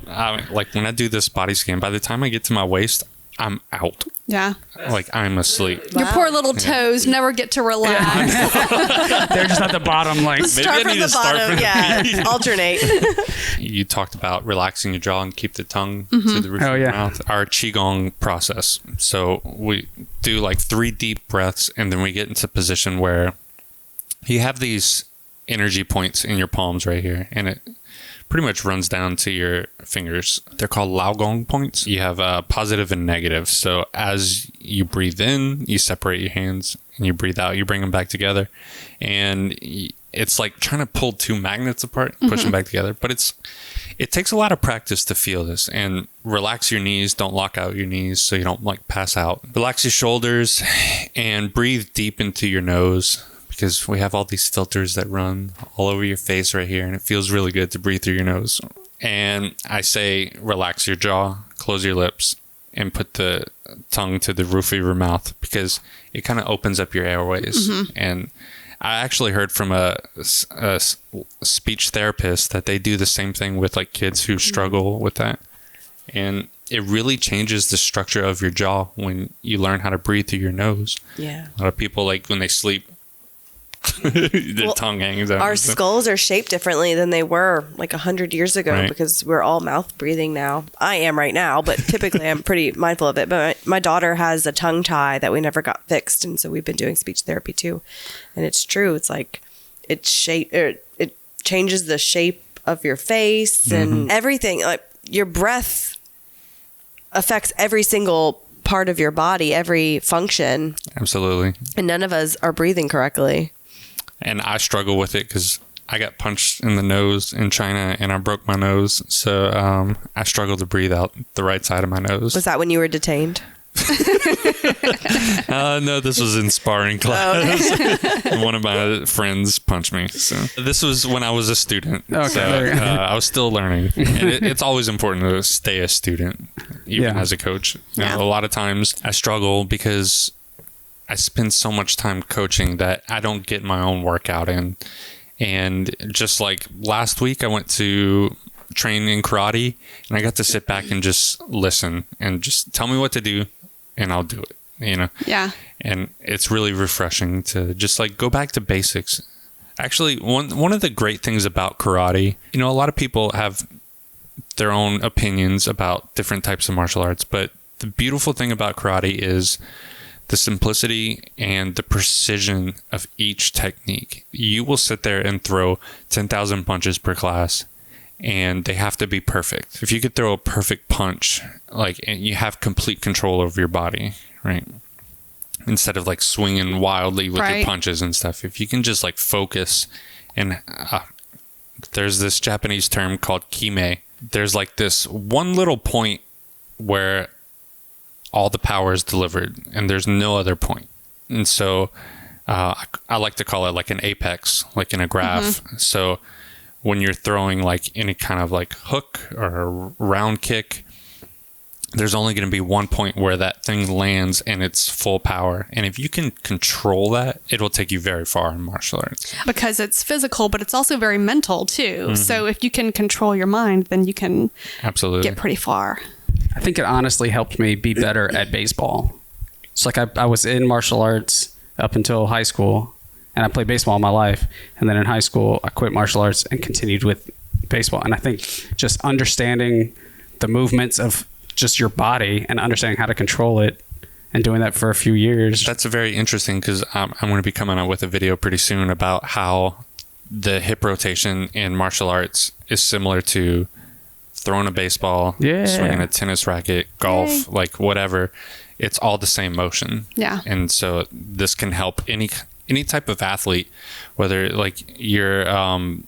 like when I do this body scan, by the time I get to my waist, I'm out. Yeah. Like I'm asleep. Your poor little toes never get to relax. They're just at the bottom. Like start from the bottom. Alternate. You talked about relaxing your jaw and keep the tongue to the roof of your mouth. Our Qigong process. So we do like 3 deep breaths, and then we get into a position where you have these energy points in your palms right here, and it pretty much runs down to your fingers. They're called Laogong points. You have positive and negative. So as you breathe in, you separate your hands, and you breathe out, you bring them back together. And it's like trying to pull 2 magnets apart, push them back together. But it takes a lot of practice to feel this. And relax your knees. Don't lock out your knees so you don't like pass out. Relax your shoulders and breathe deep into your nose, because we have all these filters that run all over your face right here, and it feels really good to breathe through your nose. And I say, relax your jaw, close your lips, and put the tongue to the roof of your mouth, because it kind of opens up your airways. And I actually heard from a speech therapist that they do the same thing with like kids who struggle with that. And it really changes the structure of your jaw when you learn how to breathe through your nose. Yeah. A lot of people, like, when they sleep, their tongue hangs out. Our skulls are shaped differently than they were like 100 years ago because we're all mouth breathing now. I am right now, but typically I'm pretty mindful of it. But my daughter has a tongue tie that we never got fixed. And so we've been doing speech therapy too. And it's true. It's like it changes the shape of your face and everything. Like your breath affects every single part of your body, every function. Absolutely. And none of us are breathing correctly. And I struggle with it because I got punched in the nose in China and I broke my nose. So I struggle to breathe out the right side of my nose. Was that when you were detained? No, this was in sparring class. One of my friends punched me. So this was when I was a student. Okay. So I was still learning. And it's always important to stay a student, even as a coach. You know, a lot of times I struggle because I spend so much time coaching that I don't get my own workout in. And just like last week, I went to train in karate and I got to sit back and just listen and just tell me what to do and I'll do it, you know? Yeah. And it's really refreshing to just like go back to basics. Actually, one of the great things about karate, you know, a lot of people have their own opinions about different types of martial arts, but the beautiful thing about karate is the simplicity and the precision of each technique. You will sit there and throw 10,000 punches per class and they have to be perfect. If you could throw a perfect punch, like, and you have complete control over your body, right? Instead of like swinging wildly with your punches and stuff. If you can just like focus and there's this Japanese term called kime. There's like this one little point where all the power is delivered and there's no other point. And so I like to call it like an apex, like in a graph. So when you're throwing like any kind of like hook or round kick, there's only going to be one point where that thing lands and it's full power. And if you can control that, it will take you very far in martial arts. Because it's physical, but it's also very mental too. So if you can control your mind, then you can get pretty far. I think it honestly helped me be better at baseball. It's like I was in martial arts up until high school, and I played baseball all my life. And then in high school, I quit martial arts and continued with baseball. And I think just understanding the movements of just your body and understanding how to control it and doing that for a few years. That's very interesting because I'm going to be coming out with a video pretty soon about how the hip rotation in martial arts is similar to throwing a baseball, swinging a tennis racket, golf, like whatever. It's all the same motion. Yeah. And so this can help any type of athlete, whether like you're in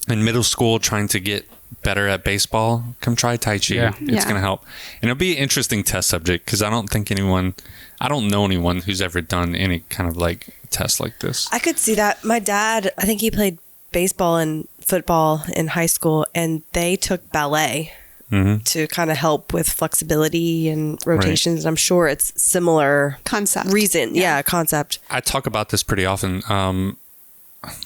middle school trying to get better at baseball, come try Tai Chi. It's going to help. And it'll be an interesting test subject because I don't know anyone who's ever done any kind of like test like this. I could see that. My dad, I think he played baseball and football in high school, and they took ballet to kind of help with flexibility and rotations. And I'm sure it's similar concept. Concept. I talk about this pretty often.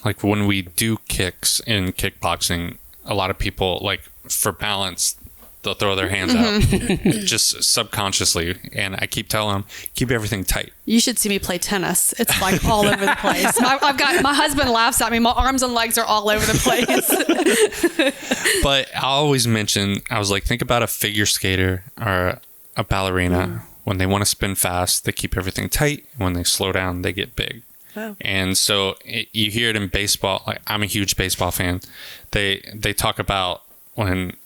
Like when we do kicks in kickboxing, a lot of people, like for balance, they'll throw their hands out just subconsciously. And I keep telling them, keep everything tight. You should see me play tennis. It's like all over the place. I've got, my husband laughs at me. My arms and legs are all over the place. But I always mention, I was like, think about a figure skater or a ballerina. When they want to spin fast, they keep everything tight. When they slow down, they get big. Wow. And so you hear it in baseball. Like, I'm a huge baseball fan. They talk about when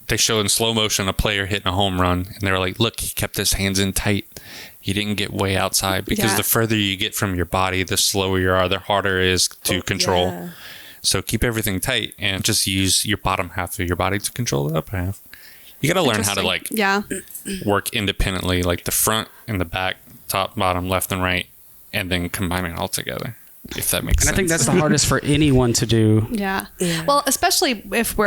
they show in slow motion a player hitting a home run, and they're like, look, he kept his hands in tight. He didn't get way outside, because the further you get from your body, the slower you are, the harder it is to control. Yeah. So keep everything tight and just use your bottom half of your body to control the upper half. You got to learn how to like work independently, like the front and the back, top, bottom, left and right, and then combine it all together, if that makes sense. And I think that's the hardest for anyone to do. Yeah. Well, especially if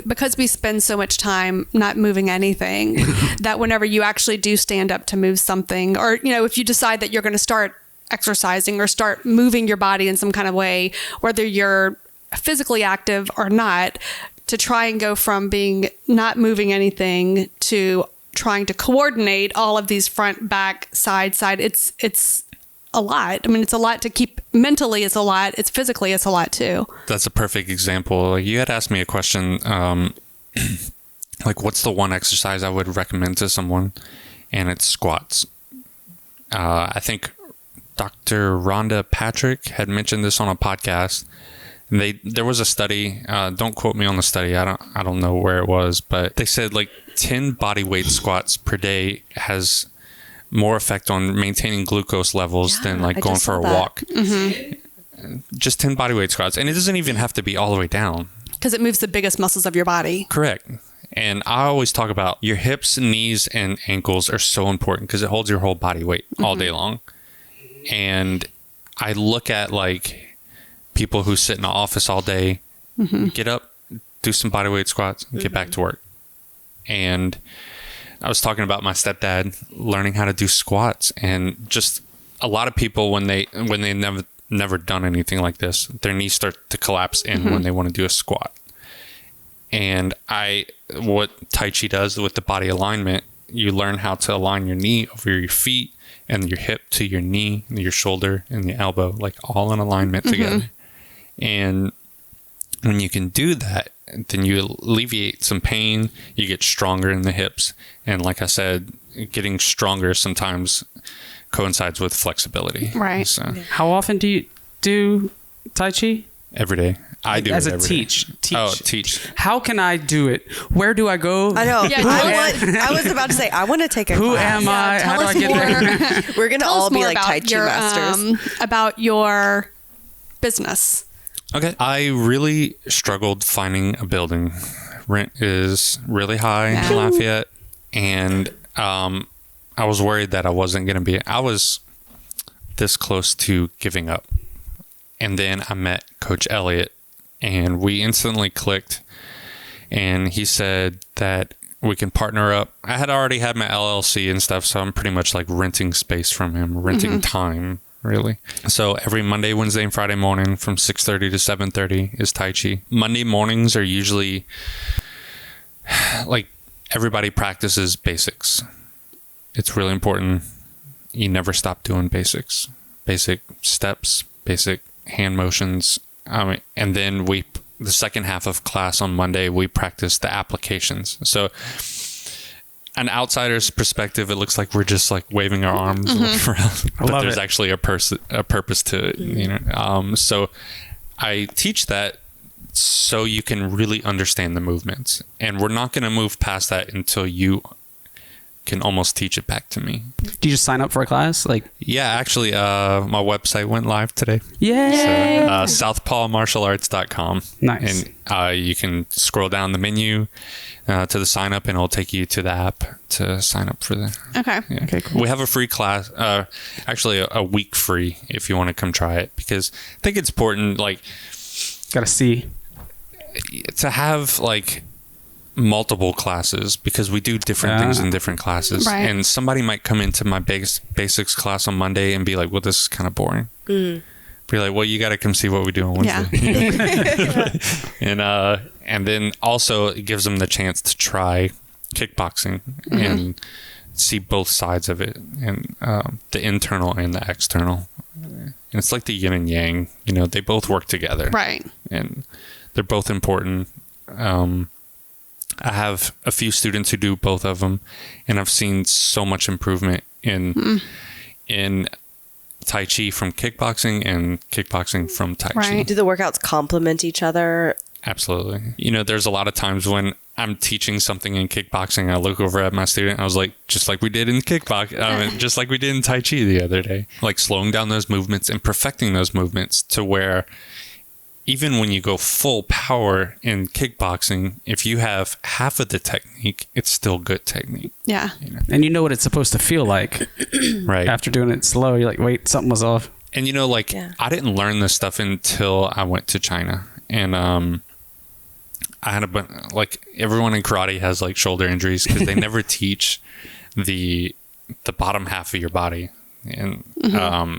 because we spend so much time not moving anything, that whenever you actually do stand up to move something, or, you know, if you decide that you're going to start exercising or start moving your body in some kind of way, whether you're physically active or not, to try and go from being not moving anything to trying to coordinate all of these front, back, side, it's a lot. I mean, it's a lot to keep mentally. It's a lot. It's physically. It's a lot too. That's a perfect example. You had asked me a question, like what's the one exercise I would recommend to someone? And it's squats. I think Dr. Rhonda Patrick had mentioned this on a podcast. There was a study. Don't quote me on the study. I don't know where it was, but they said like 10 body weight squats per day has more effect on maintaining glucose levels than like going for a walk. Mm-hmm. Just 10 body weight squats, and it doesn't even have to be all the way down because it moves the biggest muscles of your body. Correct. And I always talk about your hips, knees, and ankles are so important because it holds your whole body weight all day long. And I look at like people who sit in the office all day, get up, do some body weight squats, and get back to work. And I was talking about my stepdad learning how to do squats, and just a lot of people when they never done anything like this, their knees start to collapse in when they want to do a squat. And what Tai Chi does with the body alignment, you learn how to align your knee over your feet and your hip to your knee, and your shoulder and your elbow, like all in alignment together. And when you can do that, then you alleviate some pain, you get stronger in the hips. And like I said, getting stronger sometimes coincides with flexibility. Right. So, how often do you do Tai Chi? Every day. I do as it a every teach. day. Oh, teach. How can I do it? Where do I go? I know. Yeah, I was about to say, I want to take a Who class. am I? Tell How do us I get there? We're going to Tell all us be more like about Tai Chi your, masters. about your business. Okay. I really struggled finding a building. Rent is really high in Lafayette. And I was worried that I was this close to giving up. And then I met Coach Elliott, and we instantly clicked. And he said that we can partner up. I had already had my LLC and stuff, so I'm pretty much like renting space from him, renting time, really. So every Monday, Wednesday, and Friday morning from 6:30 to 7:30 is Tai Chi. Monday mornings are usually like everybody practices basics. It's really important. You never stop doing basics, basic steps, basic hand motions. And then the second half of class on Monday, we practice the applications. So an outsider's perspective, it looks like we're just like waving our arms around, but there's actually a purpose to it, you know? So I teach that so you can really understand the movements, and we're not going to move past that until you can almost teach it back to me. Do you just sign up for a class? Yeah, actually, my website went live today. Yay! So, southpawmartialarts.com. Nice. And you can scroll down the menu to the sign up, and it'll take you to the app to sign up for the. Okay. Yeah. Okay, cool. We have a free class, actually a week free if you want to come try it, because I think it's important, like, gotta see, to have like multiple classes, because we do different things in different classes. Right. And somebody might come into my basics class on Monday and be like, well, this is kind of boring. Be like, well, you got to come see what we do on Wednesday. Yeah. And then also it gives them the chance to try kickboxing and see both sides of it, and the internal and the external. And it's like the yin and yang, you know, they both work together. Right. And they're both important. I have a few students who do both of them, and I've seen so much improvement in Tai Chi from kickboxing and kickboxing from Tai Chi. Right. Do the workouts complement each other? Absolutely. You know, there's a lot of times when I'm teaching something in kickboxing, I look over at my student and I was like, just like we did in kickboxing, just like we did in Tai Chi the other day, like slowing down those movements and perfecting those movements to where even when you go full power in kickboxing, if you have half of the technique, it's still good technique. Yeah. You know? and you know what it's supposed to feel like. Right. After doing it slow, you're like, wait, something was off. And you know, like I didn't learn this stuff until I went to China, and I had like everyone in karate has like shoulder injuries because they never teach the bottom half of your body, and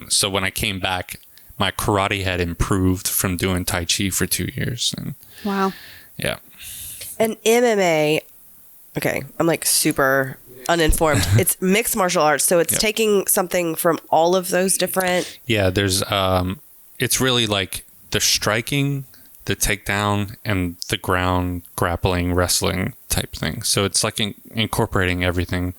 so when I came back, my karate had improved from doing Tai Chi for 2 years. And wow. Yeah. And MMA, okay, I'm like super uninformed. It's mixed martial arts, so it's taking something from all of those different. Yeah, there's it's really like the striking, the takedown, and the ground grappling, wrestling type thing. So it's like incorporating everything.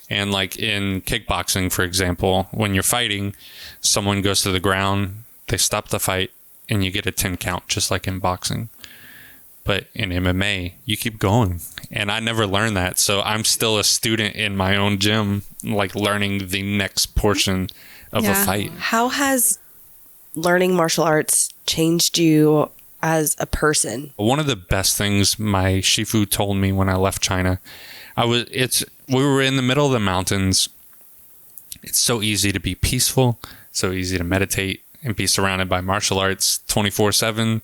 And like in kickboxing, for example, when you're fighting, someone goes to the ground, they stop the fight, and you get a 10 count, just like in boxing. But in MMA, you keep going. And I never learned that. So I'm still a student in my own gym, like learning the next portion of a fight. How has learning martial arts changed you as a person? One of the best things my Shifu told me when I left China, we were in the middle of the mountains. It's so easy to be peaceful, so easy to meditate and be surrounded by martial arts 24/7.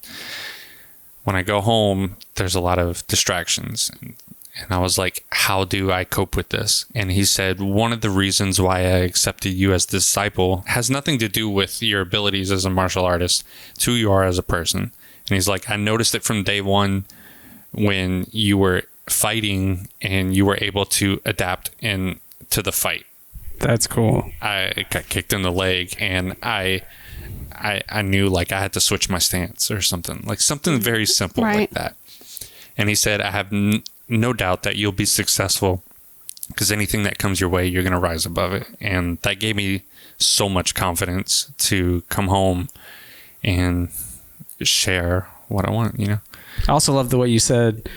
When I go home, there's a lot of distractions. And I was like, how do I cope with this? And he said, one of the reasons why I accepted you as disciple has nothing to do with your abilities as a martial artist. It's who you are as a person. And he's like, I noticed it from day one when you were fighting and you were able to adapt to the fight. That's cool. I got kicked in the leg and I knew like I had to switch my stance or something, like something very simple like that. And he said, I have no doubt that you'll be successful because anything that comes your way, you're going to rise above it. And that gave me so much confidence to come home and share what I want, you know? I also love the way you said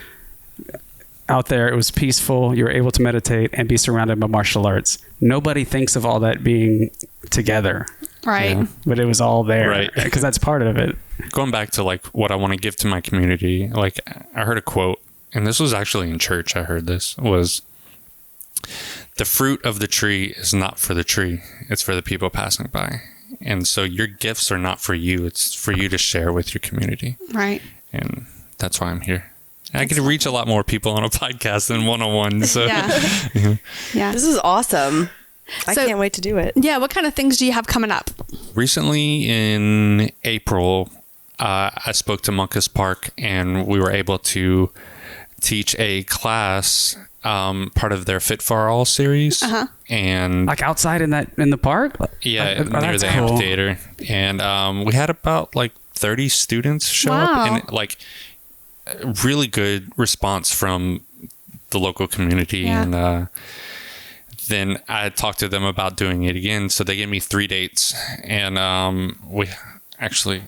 out there, it was peaceful. You were able to meditate and be surrounded by martial arts. Nobody thinks of all that being together. Right. You know? But it was all there. Right. Because that's part of it. Going back to like what I want to give to my community, like I heard a quote, and this was actually in church. I heard this was, the fruit of the tree is not for the tree. It's for the people passing by. And so your gifts are not for you. It's for you to share with your community. Right. And that's why I'm here. I get to reach a lot more people on a podcast than one-on-one. So Yeah. This is awesome. I can't wait to do it. Yeah. What kind of things do you have coming up? Recently in April, I spoke to Monkus Park and we were able to teach a class, part of their Fit for All series. And like outside in the park? Yeah, near the amphitheater. And we had about like 30 students show up, and like really good response from the local community. And then I talked to them about doing it again. So they gave me 3 dates. And we actually,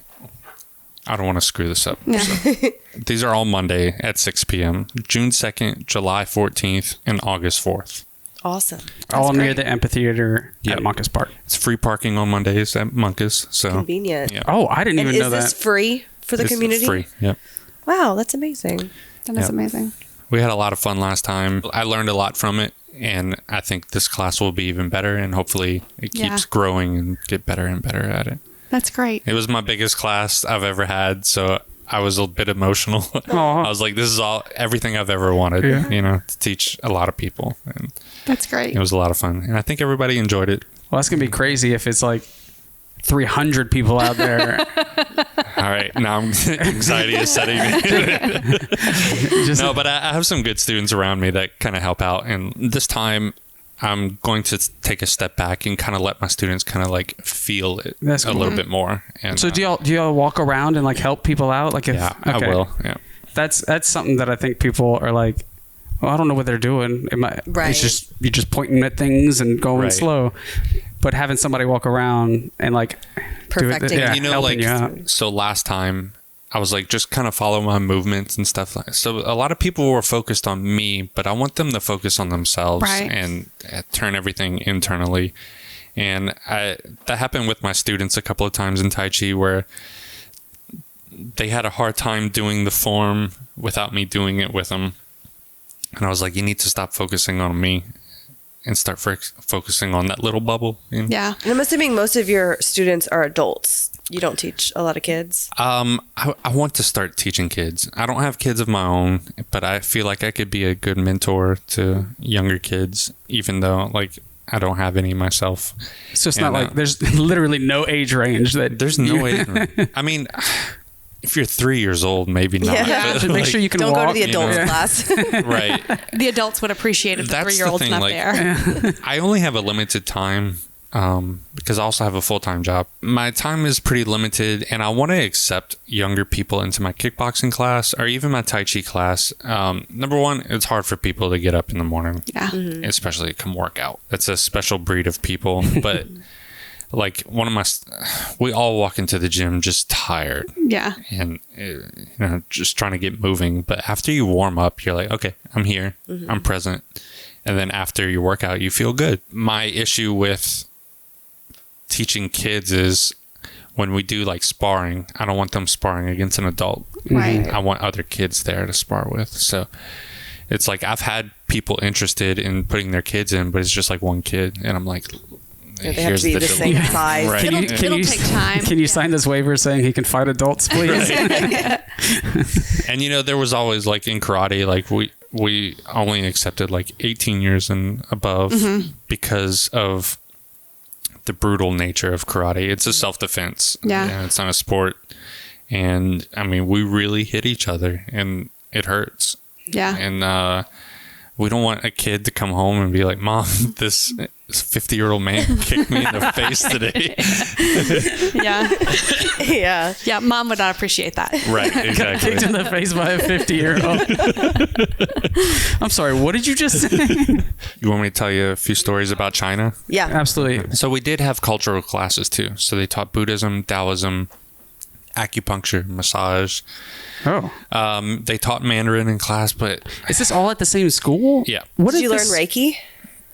I don't want to screw this up. Yeah. So these are all Monday at 6 p.m. June 2nd, July 14th, and August 4th. Awesome. All near the amphitheater at Monkus Park. It's free parking on Mondays at Monkus. So convenient. Yeah. Oh, I didn't even know that. Is this free for the community? Free. Yep. Wow, that's amazing. That is amazing. We had a lot of fun last time. I learned a lot from it, and I think this class will be even better, and hopefully it keeps growing and get better and better at it. That's great. It was my biggest class I've ever had, so I was a bit emotional. I was like, this is everything I've ever wanted, to teach a lot of people. And that's great. It was a lot of fun, and I think everybody enjoyed it. Well, that's going to be crazy if it's like 300 people out there. All right, now anxiety is setting me. No, but I have some good students around me that kind of help out, and this time I'm going to take a step back and kind of let my students kind of like feel it a little bit more. And so do y'all walk around and like help people out? Like I will. Yeah, that's something that I think people are like, well, I don't know what they're doing. It's just you're just pointing at things and going slow. But having somebody walk around and like perfecting, helping you out. So last time I was like, just kind of follow my movements and stuff like that. So a lot of people were focused on me, but I want them to focus on themselves and turn everything internally. And that happened with my students a couple of times in Tai Chi where they had a hard time doing the form without me doing it with them. And I was like, you need to stop focusing on me and start focusing on that little bubble. Yeah. And I'm assuming most of your students are adults. You don't teach a lot of kids. I want to start teaching kids. I don't have kids of my own, but I feel like I could be a good mentor to younger kids, even though like I don't have any myself. So it's not like there's literally no age range that there's no age range. I mean, if you're 3 years old, maybe not. Yeah. But, Make sure you can Don't walk. go to the adults class. right. The adults would appreciate it. The That's the 3-year-old's thing, not like- there. I only have a limited time because I also have a full-time job. My time is pretty limited, and I want to accept younger people into my kickboxing class or even my Tai Chi class. Number one, it's hard for people to get up in the morning, Yeah. especially come work out. That's a special breed of people. But like we all walk into the gym just tired Yeah. and just trying to get moving. But after you warm up, you're like, okay, I'm here, I'm present. And then after your workout, you feel good. My issue with teaching kids is when we do like sparring, I don't want them sparring against an adult. Right. I want other kids there to spar with. So it's like I've had people interested in putting their kids in, but it's just like one kid. And I'm like, They have to be the same size. Right. It'll take time. Can you sign this waiver saying he can fight adults, please? And there was always like in karate, like we only accepted like 18 years and above because of the brutal nature of karate. It's a self-defense. Yeah. It's not a sport. And I mean, we really hit each other and it hurts. Yeah. And we don't want a kid to come home and be like, Mom, this 50-year-old man kicked me in the face today. Yeah. Yeah. Yeah. Mom would not appreciate that. Right, exactly. Kicked in the face by a 50-year-old. I'm sorry, what did you just say? You want me to tell you a few stories about China? Yeah. Absolutely. So we did have cultural classes too. So they taught Buddhism, Taoism, acupuncture, massage. Oh. They taught Mandarin in class, but Is this all at the same school? yeah, What Did is you learn this? Reiki?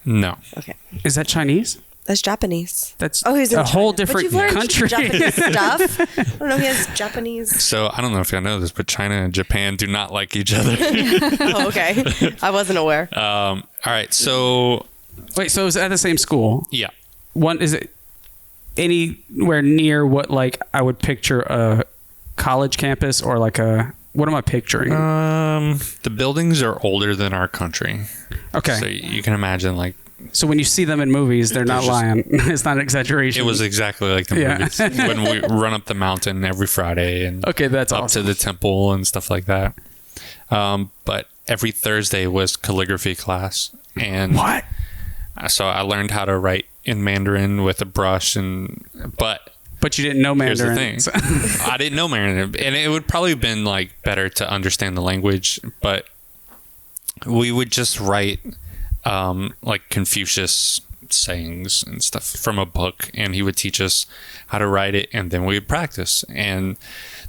no. Okay. Is that Chinese? That's Japanese. That's He's in a whole China. different But you've learned country. Japanese stuff. I don't know. He has Japanese. So I don't know if you know this, but China and Japan do not like each other. Oh, okay. I wasn't aware. All right, so Wait, so is it at the same school? yeah, One is it anywhere near what like I would picture a college campus or like a what am I picturing? the buildings are older than our country. Okay. So you can imagine like So when you see them in movies, they're not There's just- lying. It's not an exaggeration. it was exactly like the Yeah. movies when we run up the mountain every Friday and Okay, that's up awesome. to the temple and stuff like that. But every Thursday was calligraphy class, and What? so I learned how to write in Mandarin with a brush, but But you didn't know here's the Mandarin. thing. I didn't know Mandarin, and it would probably have been like better to understand the language, but we would just write like Confucius sayings and stuff from a book, and he would teach us how to write it, and then we would practice. And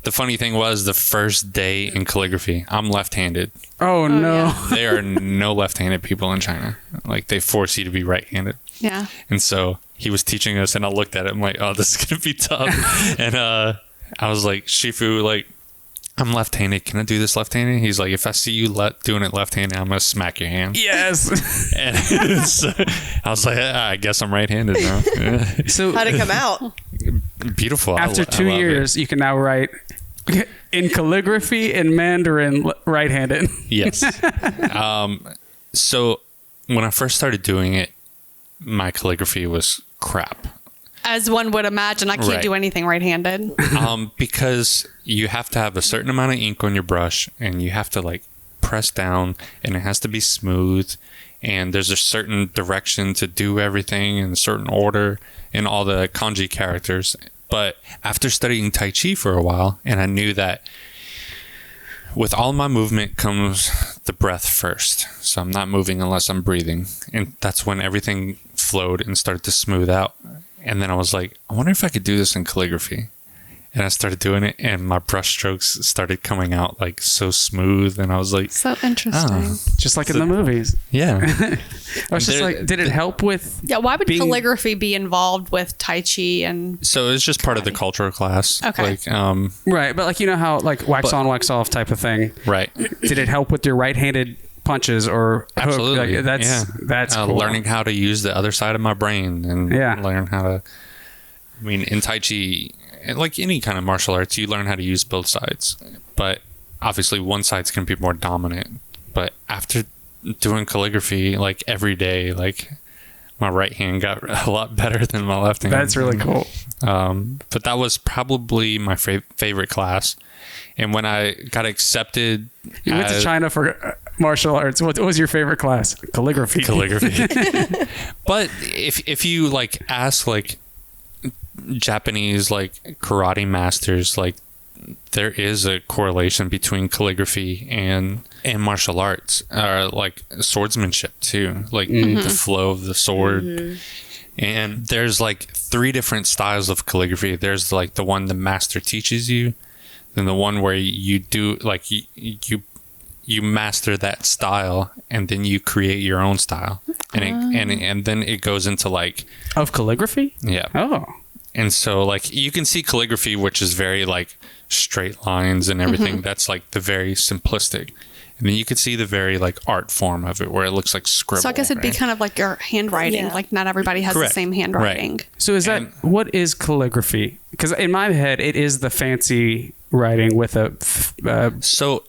the funny thing was, the first day in calligraphy, I'm left-handed. Oh, no. There are no left-handed people in China. Like, they force you to be right-handed. Yeah. And so he was teaching us, and I looked at it. I'm like, oh, this is going to be tough. And I was like, Shifu, like, I'm left-handed. Can I do this left-handed? He's like, if I see you doing it left-handed, I'm going to smack your hand. Yes. And so I was like, I guess I'm right-handed now. So How'd it come out? Beautiful. after I 2 love it. years, you can now write in calligraphy in Mandarin right-handed. Yes. So when I first started doing it, my calligraphy was crap. As one would imagine, I can't Right. do anything right-handed. Because you have to have a certain amount of ink on your brush, and you have to like press down, and it has to be smooth, and there's a certain direction to do everything in a certain order in all the kanji characters. But after studying Tai Chi for a while, and I knew that with all my movement comes the breath first. So I'm not moving unless I'm breathing. And that's when everything flowed and started to smooth out. And then I was like, I wonder if I could do this in calligraphy. And I started doing it, and my brush strokes started coming out like so smooth. And I was like, So interesting. oh, Just like in the movies. yeah. I was just There- like, did it help with... Yeah, why would being- calligraphy be involved with Tai Chi and So it's just part of the cultural class. Okay. Like, Right, but like, you know how like wax on, wax off type of thing. right. Did it help with your right-handed punches or hook? Absolutely. Like, that's cool. Learning how to use the other side of my brain and Yeah. learn how to. I mean, in Tai Chi, like any kind of martial arts, you learn how to use both sides. But obviously, one side's going to be more dominant. But after doing calligraphy, like every day, like my right hand got a lot better than my left hand. That's really cool. But that was probably my favorite class. And when I got accepted, you went to China for martial arts. What was your favorite class? Calligraphy. But if you like ask like Japanese like karate masters, like there is a correlation between calligraphy and martial arts, like swordsmanship too, like the flow of the sword. And there's like 3 different styles of calligraphy. There's like the one the master teaches you, then the one where you do like you master that style, and then you create your own style, and then it goes into like of calligraphy. Yeah. Oh. And so like you can see calligraphy, which is very like straight lines and everything. That's like the very simplistic. And then you could see the very like art form of it, where it looks like scribble. So I guess it'd be kind of like your handwriting. Like not everybody has the same handwriting. Right. So what is calligraphy? Because in my head, it is the fancy writing with a so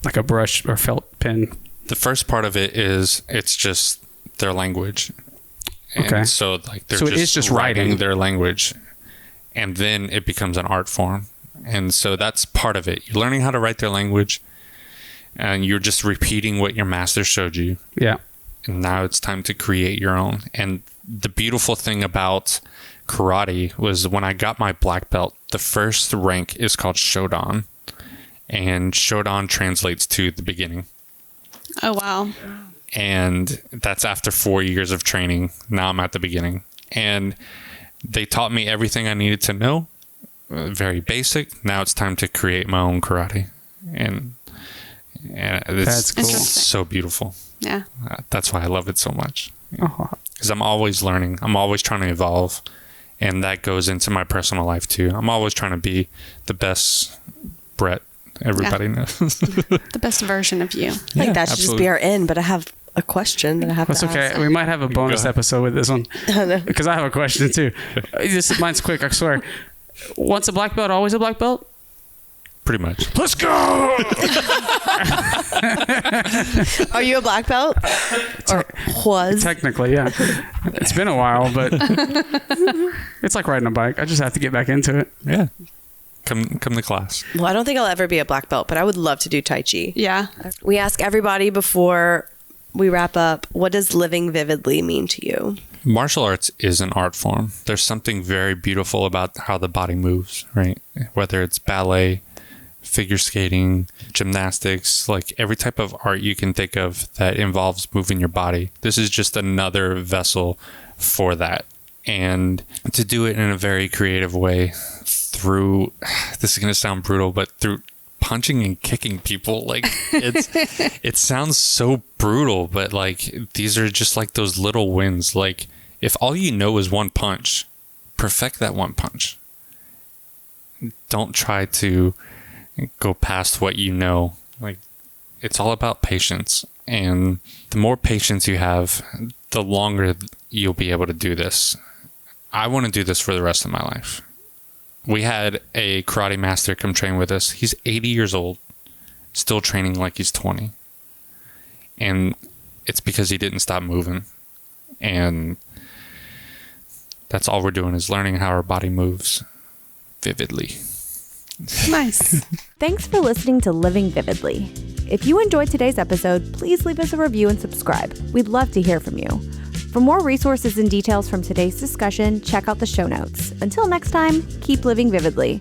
like a brush or felt pen. The first part of it is it's just their language. And okay. So like they're it is just writing their language, and then it becomes an art form. And so that's part of it. You're learning how to write their language, and you're just repeating what your master showed you. Yeah. And now it's time to create your own. And the beautiful thing about karate was when I got my black belt, the first rank is called Shodan. And Shodan translates to the beginning. Oh, wow. And that's after 4 years of training. Now I'm at the beginning. And they taught me everything I needed to know. Very basic. Now it's time to create my own karate. And it's cool. So beautiful. Yeah. That's why I love it so much. Oh. Because I'm always learning. I'm always trying to evolve. And that goes into my personal life too. I'm always trying to be the best Brett everybody knows. The best version of you. I think that should just be our end, but I have a question that I have to ask. That's okay. We might have a bonus episode with this one. Because I have a question too. Mine's quick, I swear. Once a black belt, always a black belt? Pretty much. Let's go! Are you a black belt? Or was? Technically, yeah. It's been a while, but it's like riding a bike. I just have to get back into it. Yeah. Come to class. Well, I don't think I'll ever be a black belt, but I would love to do Tai Chi. Yeah. We ask everybody before we wrap up, what does living vividly mean to you? Martial arts is an art form. There's something very beautiful about how the body moves, right? Whether it's ballet, figure skating, gymnastics, like every type of art you can think of that involves moving your body. This is just another vessel for that. And to do it in a very creative way through, this is going to sound brutal, but through punching and kicking people, like it sounds so brutal, but like these are just like those little wins. Like if all you know is one punch, perfect that one punch. Don't try to go past what you know. Like it's all about patience, and the more patience you have, the longer you'll be able to do this. I want to do this for the rest of my life. We had a karate master come train with us. He's 80 years old, still training like he's 20. And it's because he didn't stop moving. And that's all we're doing is learning how our body moves vividly. Nice. Thanks for listening to Living Vividly. If you enjoyed today's episode, please leave us a review and subscribe. We'd love to hear from you. For more resources and details from today's discussion, check out the show notes. Until next time, keep living vividly.